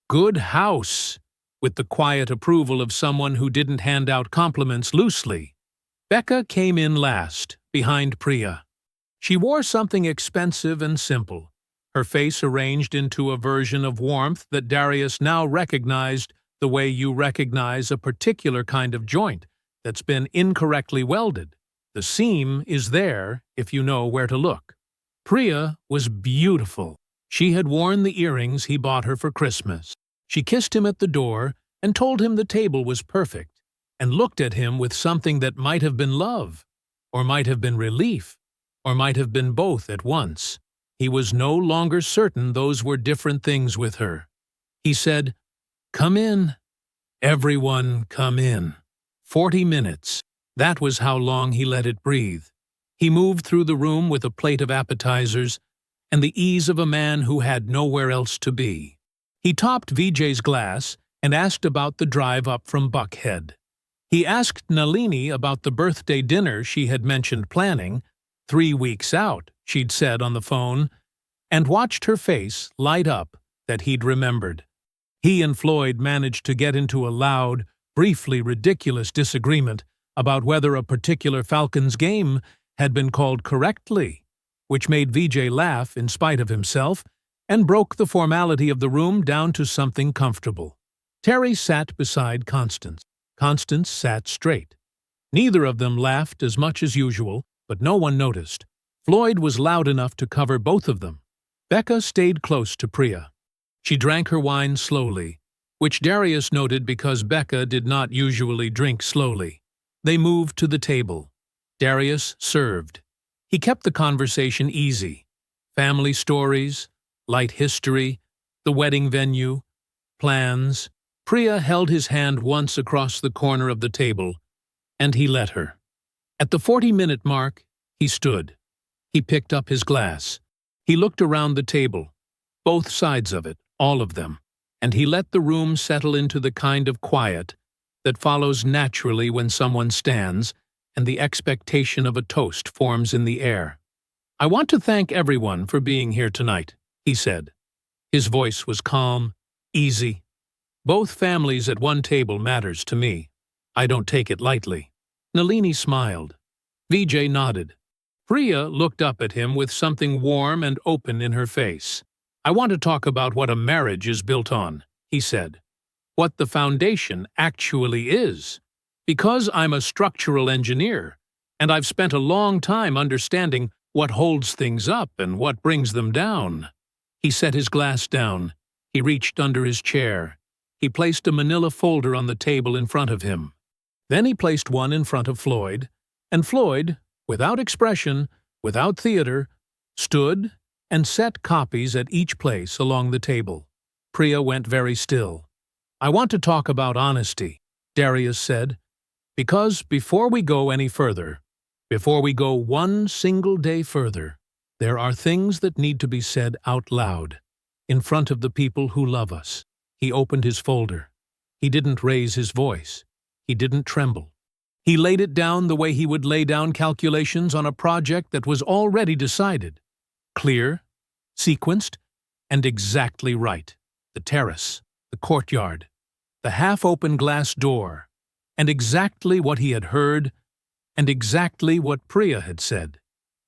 "Good house," with the quiet approval of someone who didn't hand out compliments loosely. Becca came in last, behind Priya. She wore something expensive and simple, her face arranged into a version of warmth that Darius now recognized the way you recognize a particular kind of joint that's been incorrectly welded. The seam is there if you know where to look. Priya was beautiful. She had worn the earrings he bought her for Christmas. She kissed him at the door and told him the table was perfect, and looked at him with something that might have been love, or might have been relief, or might have been both at once. He was no longer certain those were different things with her. He said, "Come in. Everyone come in." 40 minutes. That was how long he let it breathe. He moved through the room with a plate of appetizers and the ease of a man who had nowhere else to be. He topped Vijay's glass and asked about the drive up from Buckhead. He asked Nalini about the birthday dinner she had mentioned planning, 3 weeks out, she'd said on the phone, and watched her face light up that he'd remembered. He and Floyd managed to get into a loud, briefly ridiculous disagreement about whether a particular Falcons game had been called correctly, which made Vijay laugh in spite of himself and broke the formality of the room down to something comfortable. Terry sat beside Constance. Constance sat straight. Neither of them laughed as much as usual, but no one noticed. Floyd was loud enough to cover both of them. Becca stayed close to Priya. She drank her wine slowly, which Darius noted because Becca did not usually drink slowly. They moved to the table. Darius served. He kept the conversation easy. Family stories, light history, the wedding venue, plans. Priya held his hand once across the corner of the table, and he let her. At the 40-minute mark, he stood. He picked up his glass. He looked around the table, both sides of it, all of them, and he let the room settle into the kind of quiet that follows naturally when someone stands and the expectation of a toast forms in the air. "I want to thank everyone for being here tonight," he said. His voice was calm, easy. "Both families at one table matters to me. I don't take it lightly." Nalini smiled. Vijay nodded. Priya looked up at him with something warm and open in her face. "I want to talk about what a marriage is built on," he said. "What the foundation actually is. Because I'm a structural engineer, and I've spent a long time understanding what holds things up and what brings them down." He set his glass down. He reached under his chair. He placed a manila folder on the table in front of him. Then he placed one in front of Floyd, and Floyd, without expression, without theater, stood and set copies at each place along the table. Priya went very still. "I want to talk about honesty," Darius said, "because before we go any further, before we go one single day further, there are things that need to be said out loud, in front of the people who love us." He opened his folder. He didn't raise his voice. He didn't tremble. He laid it down the way he would lay down calculations on a project that was already decided. Clear, sequenced, and exactly right. The terrace, the courtyard, the half-open glass door, and exactly what he had heard, and exactly what Priya had said,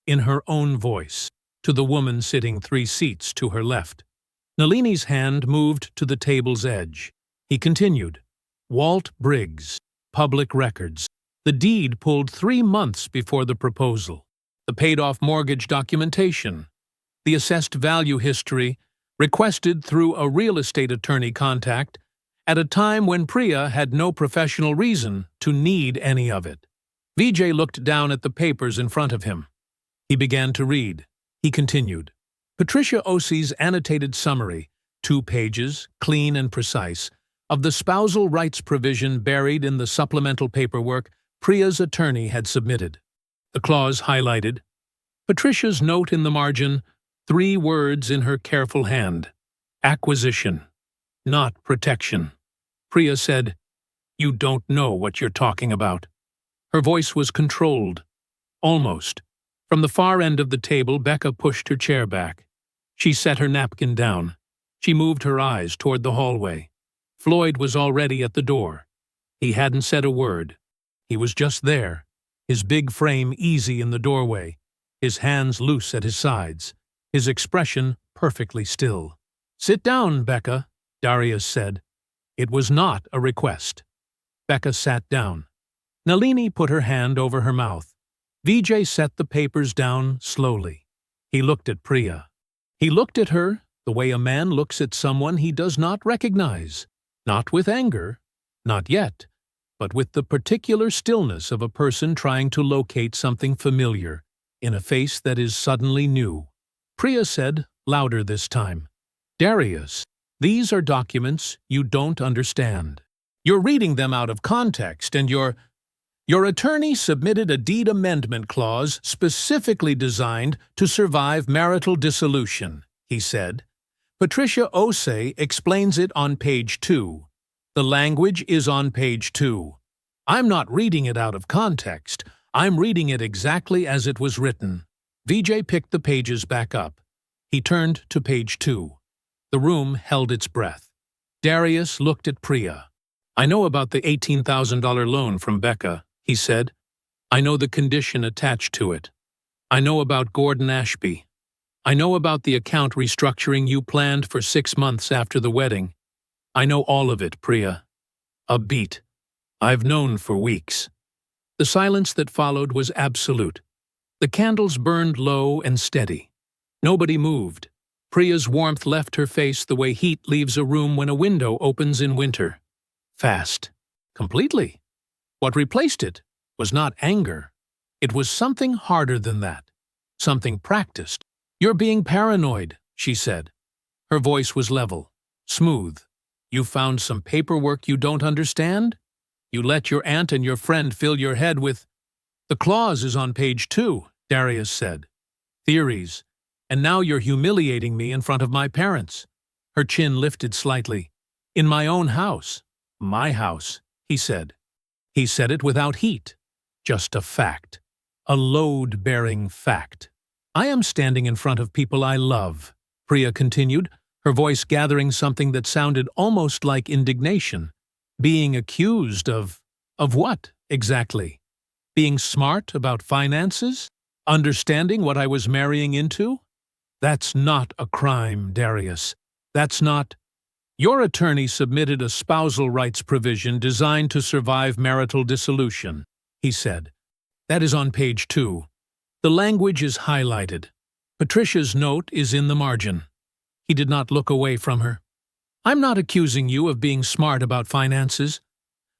in her own voice. to the woman sitting 3 seats to her left. Nalini's hand moved to the table's edge. He continued, Walt Briggs, public records. The deed pulled 3 months before the proposal. The paid-off mortgage documentation. The assessed value history, requested through a real estate attorney contact, at a time when Priya had no professional reason to need any of it. Vijay looked down at the papers in front of him. He began to read. He continued. Patricia Ose's annotated summary, 2 pages, clean and precise, of the spousal rights provision buried in the supplemental paperwork Priya's attorney had submitted. The clause highlighted. Patricia's note in the margin, 3 words in her careful hand. Acquisition, not protection. Priya said, You don't know what you're talking about. Her voice was controlled. Almost. From the far end of the table, Becca pushed her chair back. She set her napkin down. She moved her eyes toward the hallway. Floyd was already at the door. He hadn't said a word. He was just there, his big frame easy in the doorway, his hands loose at his sides, his expression perfectly still. Sit down, Becca, Darius said. It was not a request. Becca sat down. Nalini put her hand over her mouth. Vijay set the papers down slowly. He looked at Priya. He looked at her the way a man looks at someone he does not recognize, not with anger, not yet, but with the particular stillness of a person trying to locate something familiar in a face that is suddenly new. Priya said, louder this time, Darius, these are documents you don't understand. You're reading them out of context, and your attorney submitted a deed amendment clause specifically designed to survive marital dissolution, he said. Patricia Ose explains it on page 2. The language is on page 2. I'm not reading it out of context. I'm reading it exactly as it was written. Vijay picked the pages back up. He turned to page 2. The room held its breath. Darius looked at Priya. I know about the $18,000 loan from Becca, he said. I know the condition attached to it. I know about Gordon Ashby. I know about the account restructuring you planned for 6 months after the wedding. I know all of it, Priya. A beat. I've known for weeks. The silence that followed was absolute. The candles burned low and steady. Nobody moved. Priya's warmth left her face the way heat leaves a room when a window opens in winter. Fast. Completely. What replaced it was not anger. It was something harder than that. Something practiced. You're being paranoid, she said. Her voice was level, smooth. You found some paperwork you don't understand? You let your aunt and your friend fill your head with... The clause is on page 2, Darius said. Theories. And now you're humiliating me in front of my parents. Her chin lifted slightly. In my own house. My house, he said. He said it without heat. Just a fact. A load-bearing fact. I am standing in front of people I love, Priya continued, her voice gathering something that sounded almost like indignation. Being accused of what, exactly? Being smart about finances? Understanding what I was marrying into? That's not a crime, Darius. That's not... Your attorney submitted a spousal rights provision designed to survive marital dissolution, he said. That is on page 2. The language is highlighted. Patricia's note is in the margin. He did not look away from her. I'm not accusing you of being smart about finances.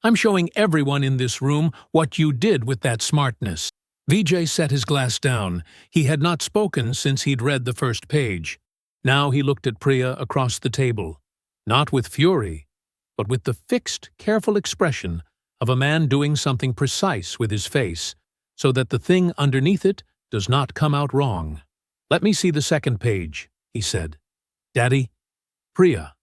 I'm showing everyone in this room what you did with that smartness. Vijay set his glass down. He had not spoken since he'd read the first page. Now he looked at Priya across the table, not with fury, but with the fixed, careful expression of a man doing something precise with his face, so that the thing underneath it does not come out wrong. Let me see the second page, he said. Daddy? Priya.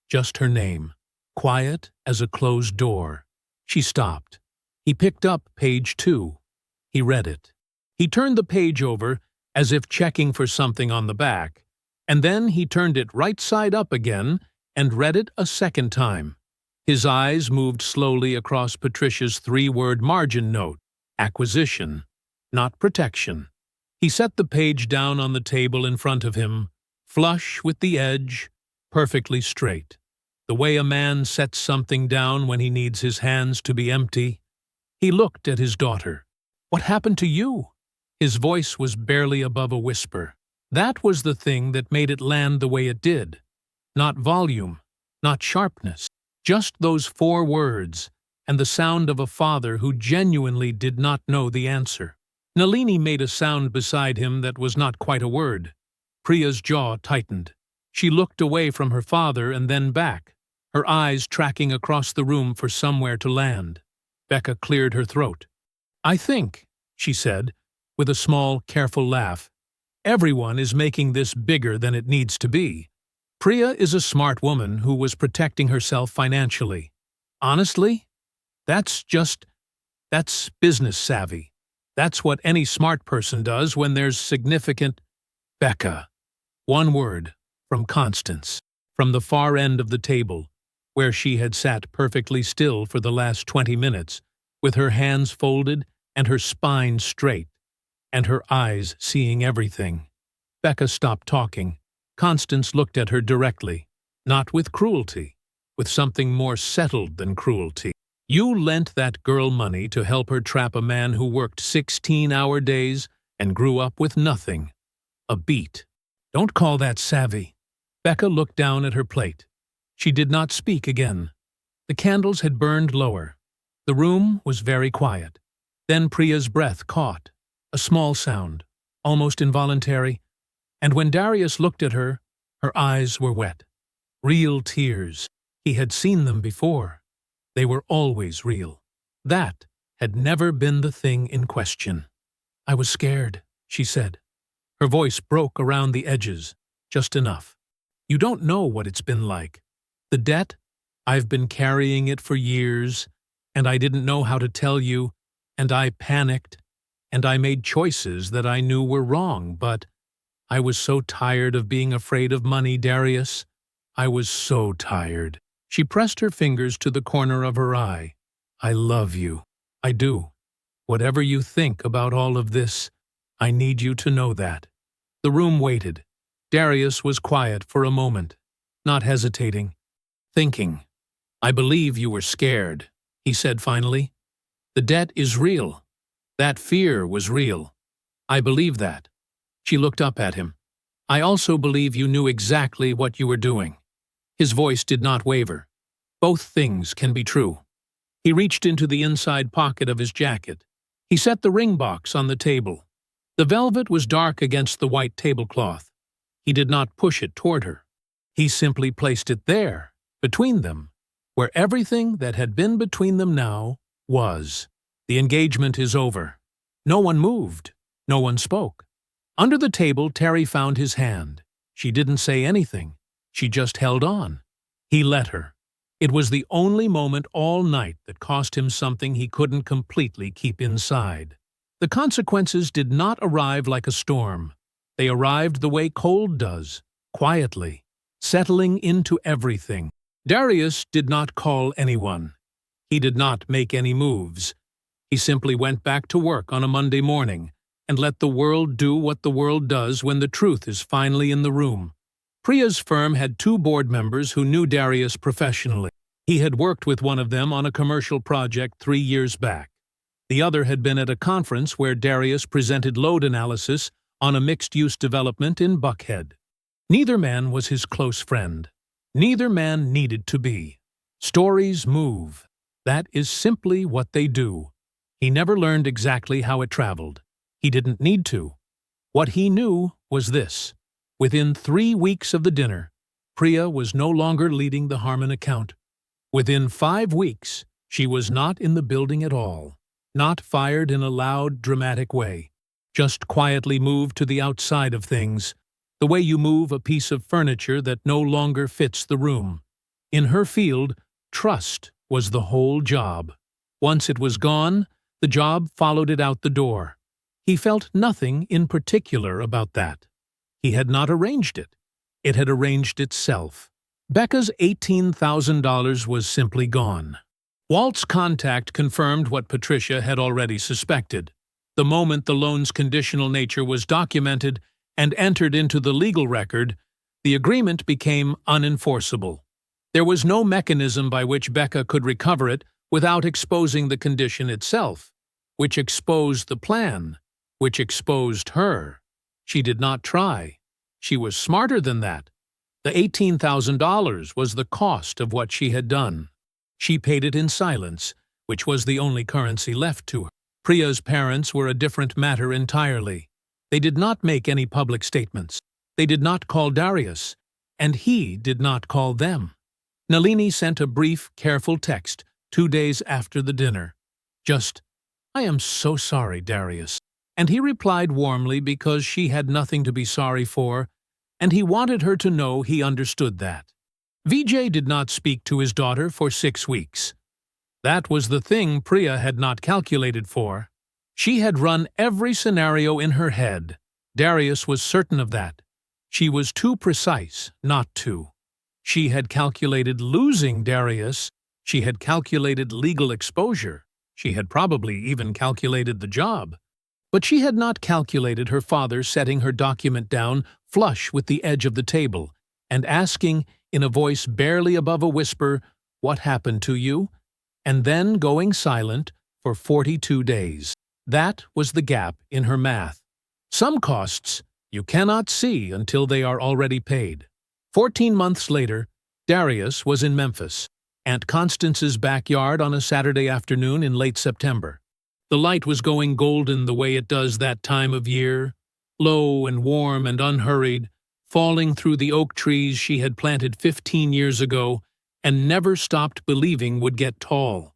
Just her name. Quiet as a closed door. She stopped. He picked up page 2. He read it. He turned the page over as if checking for something on the back, and then he turned it right side up again and read it a second time. His eyes moved slowly across Patricia's 3-word margin note. Acquisition, not protection. He set the page down on the table in front of him, flush with the edge, perfectly straight. The way a man sets something down when he needs his hands to be empty. He looked at his daughter. "What happened to you?" His voice was barely above a whisper. That was the thing that made it land the way it did. Not volume, not sharpness, just those 4 words, and the sound of a father who genuinely did not know the answer. Nalini made a sound beside him that was not quite a word. Priya's jaw tightened. She looked away from her father and then back, her eyes tracking across the room for somewhere to land. Becca cleared her throat. "I think," she said, with a small, careful laugh, "everyone is making this bigger than it needs to be. Priya is a smart woman who was protecting herself financially. Honestly, that's business savvy. That's what any smart person does when there's significant—" "Becca." One word, from Constance, from the far end of the table, where she had sat perfectly still for the last 20 minutes, with her hands folded and her spine straight, and her eyes seeing everything. Becca stopped talking. Constance looked at her directly, not with cruelty, with something more settled than cruelty. "You lent that girl money to help her trap a man who worked 16-hour days and grew up with nothing. A beat. Don't call that savvy." Becca looked down at her plate. She did not speak again. The candles had burned lower. The room was very quiet. Then Priya's breath caught, a small sound, almost involuntary, and when Darius looked at her, her eyes were wet. Real tears. He had seen them before. They were always real. That had never been the thing in question. "I was scared," she said. Her voice broke around the edges, just enough. "You don't know what it's been like. The debt, I've been carrying it for years, and I didn't know how to tell you, and I panicked, and I made choices that I knew were wrong, but I was so tired of being afraid of money, Darius. I was so tired." She pressed her fingers to the corner of her eye. "I love you. I do. Whatever you think about all of this, I need you to know that." The room waited. Darius was quiet for a moment, not hesitating, thinking. "I believe you were scared," he said finally. "The debt is real. That fear was real. I believe that." She looked up at him. "I also believe you knew exactly what you were doing." His voice did not waver. "Both things can be true." He reached into the inside pocket of his jacket. He set the ring box on the table. The velvet was dark against the white tablecloth. He did not push it toward her. He simply placed it there, between them, where everything that had been between them now was. The engagement is over. No one moved. No one spoke. Under the table, Terry found his hand. She didn't say anything. She just held on. He let her. It was the only moment all night that cost him something he couldn't completely keep inside. The consequences did not arrive like a storm. They arrived the way cold does, quietly, settling into everything. Darius did not call anyone. He did not make any moves. He simply went back to work on a Monday morning and let the world do what the world does when the truth is finally in the room. Priya's firm had 2 board members who knew Darius professionally. He had worked with one of them on a commercial project 3 years back. The other had been at a conference where Darius presented load analysis on a mixed-use development in Buckhead. Neither man was his close friend. Neither man needed to be. Stories move. That is simply what they do. He never learned exactly how it traveled. He didn't need to. What he knew was this. Within 3 weeks of the dinner, Priya was no longer leading the Harmon account. Within 5 weeks, she was not in the building at all. Not fired in a loud, dramatic way. Just quietly moved to the outside of things, the way you move a piece of furniture that no longer fits the room. In her field, trust was the whole job. Once it was gone, the job followed it out the door. He felt nothing in particular about that. He had not arranged it. It had arranged itself. Becca's $18,000 was simply gone. Walt's contact confirmed what Patricia had already suspected. The moment the loan's conditional nature was documented and entered into the legal record, the agreement became unenforceable. There was no mechanism by which Becca could recover it without exposing the condition itself, which exposed the plan, which exposed her. She did not try. She was smarter than that. The $18,000 was the cost of what she had done. She paid it in silence, which was the only currency left to her. Priya's parents were a different matter entirely. They did not make any public statements. They did not call Darius, and he did not call them. Nalini sent a brief, careful text 2 days after the dinner. Just, "I am so sorry, Darius." And he replied warmly because she had nothing to be sorry for, and he wanted her to know he understood that. Vijay did not speak to his daughter for 6 weeks. That was the thing Priya had not calculated for. She had run every scenario in her head. Darius was certain of that. She was too precise not to. She had calculated losing Darius. She had calculated legal exposure. She had probably even calculated the job. But she had not calculated her father setting her document down flush with the edge of the table and asking, in a voice barely above a whisper, "What happened to you?" and then going silent for 42 days. That was the gap in her math. Some costs you cannot see until they are already paid. 14 months later, Darius was in Memphis, Aunt Constance's backyard on a Saturday afternoon in late September. The light was going golden the way it does that time of year, low and warm and unhurried, falling through the oak trees she had planted 15 years ago and never stopped believing would get tall.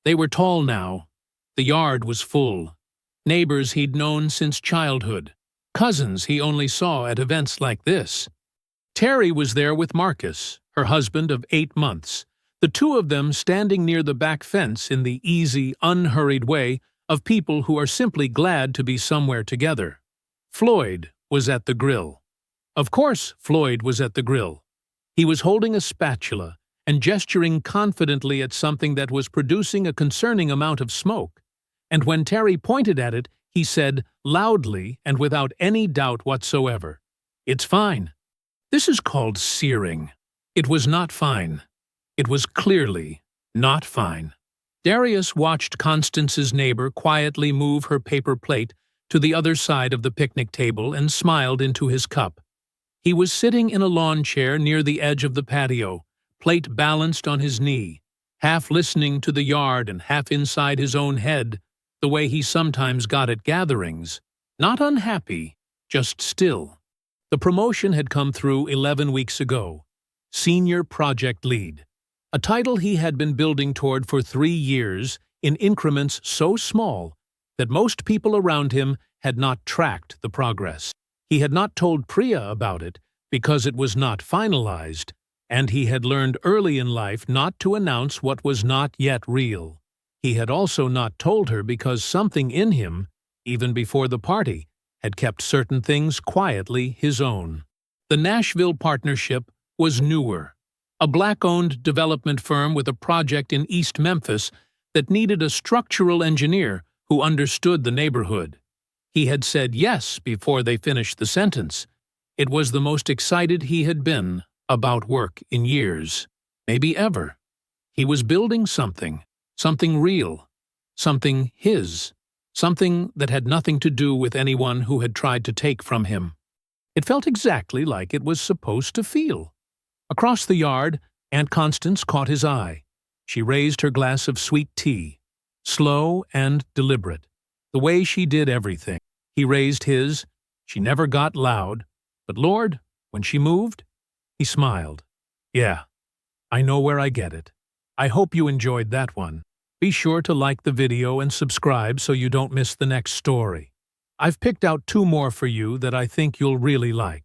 They were tall now. The yard was full. Neighbors he'd known since childhood. Cousins he only saw at events like this. Terry was there with Marcus, her husband of 8 months, the two of them standing near the back fence in the easy, unhurried way of people who are simply glad to be somewhere together. Floyd was at the grill. Of course Floyd was at the grill. He was holding a spatula and gesturing confidently at something that was producing a concerning amount of smoke, and when Terry pointed at it, he said, loudly and without any doubt whatsoever, "It's fine." This is called searing. It was not fine. It was clearly not fine. Darius watched Constance's neighbor quietly move her paper plate to the other side of the picnic table and smiled into his cup. He was sitting in a lawn chair near the edge of the patio, plate balanced on his knee, half listening to the yard and half inside his own head, the way he sometimes got at gatherings. Not unhappy, just still. The promotion had come through 11 weeks ago. Senior Project Lead. A title he had been building toward for 3 years in increments so small that most people around him had not tracked the progress. He had not told Priya about it because it was not finalized, and he had learned early in life not to announce what was not yet real. He had also not told her because something in him, even before the party, had kept certain things quietly his own. The Nashville partnership was newer, a black-owned development firm with a project in East Memphis that needed a structural engineer who understood the neighborhood. He had said yes before they finished the sentence. It was the most excited he had been about work in years, maybe ever. He was building something real, something his, something that had nothing to do with anyone who had tried to take from him. It felt exactly like it was supposed to feel. Across the yard, Aunt Constance caught his eye. She raised her glass of sweet tea, slow and deliberate, the way she did everything. He raised his. She never got loud, but Lord, when she moved, he smiled. "Yeah, I know where I get it." I hope you enjoyed that one. Be sure to like the video and subscribe so you don't miss the next story. I've picked out 2 more for you that I think you'll really like.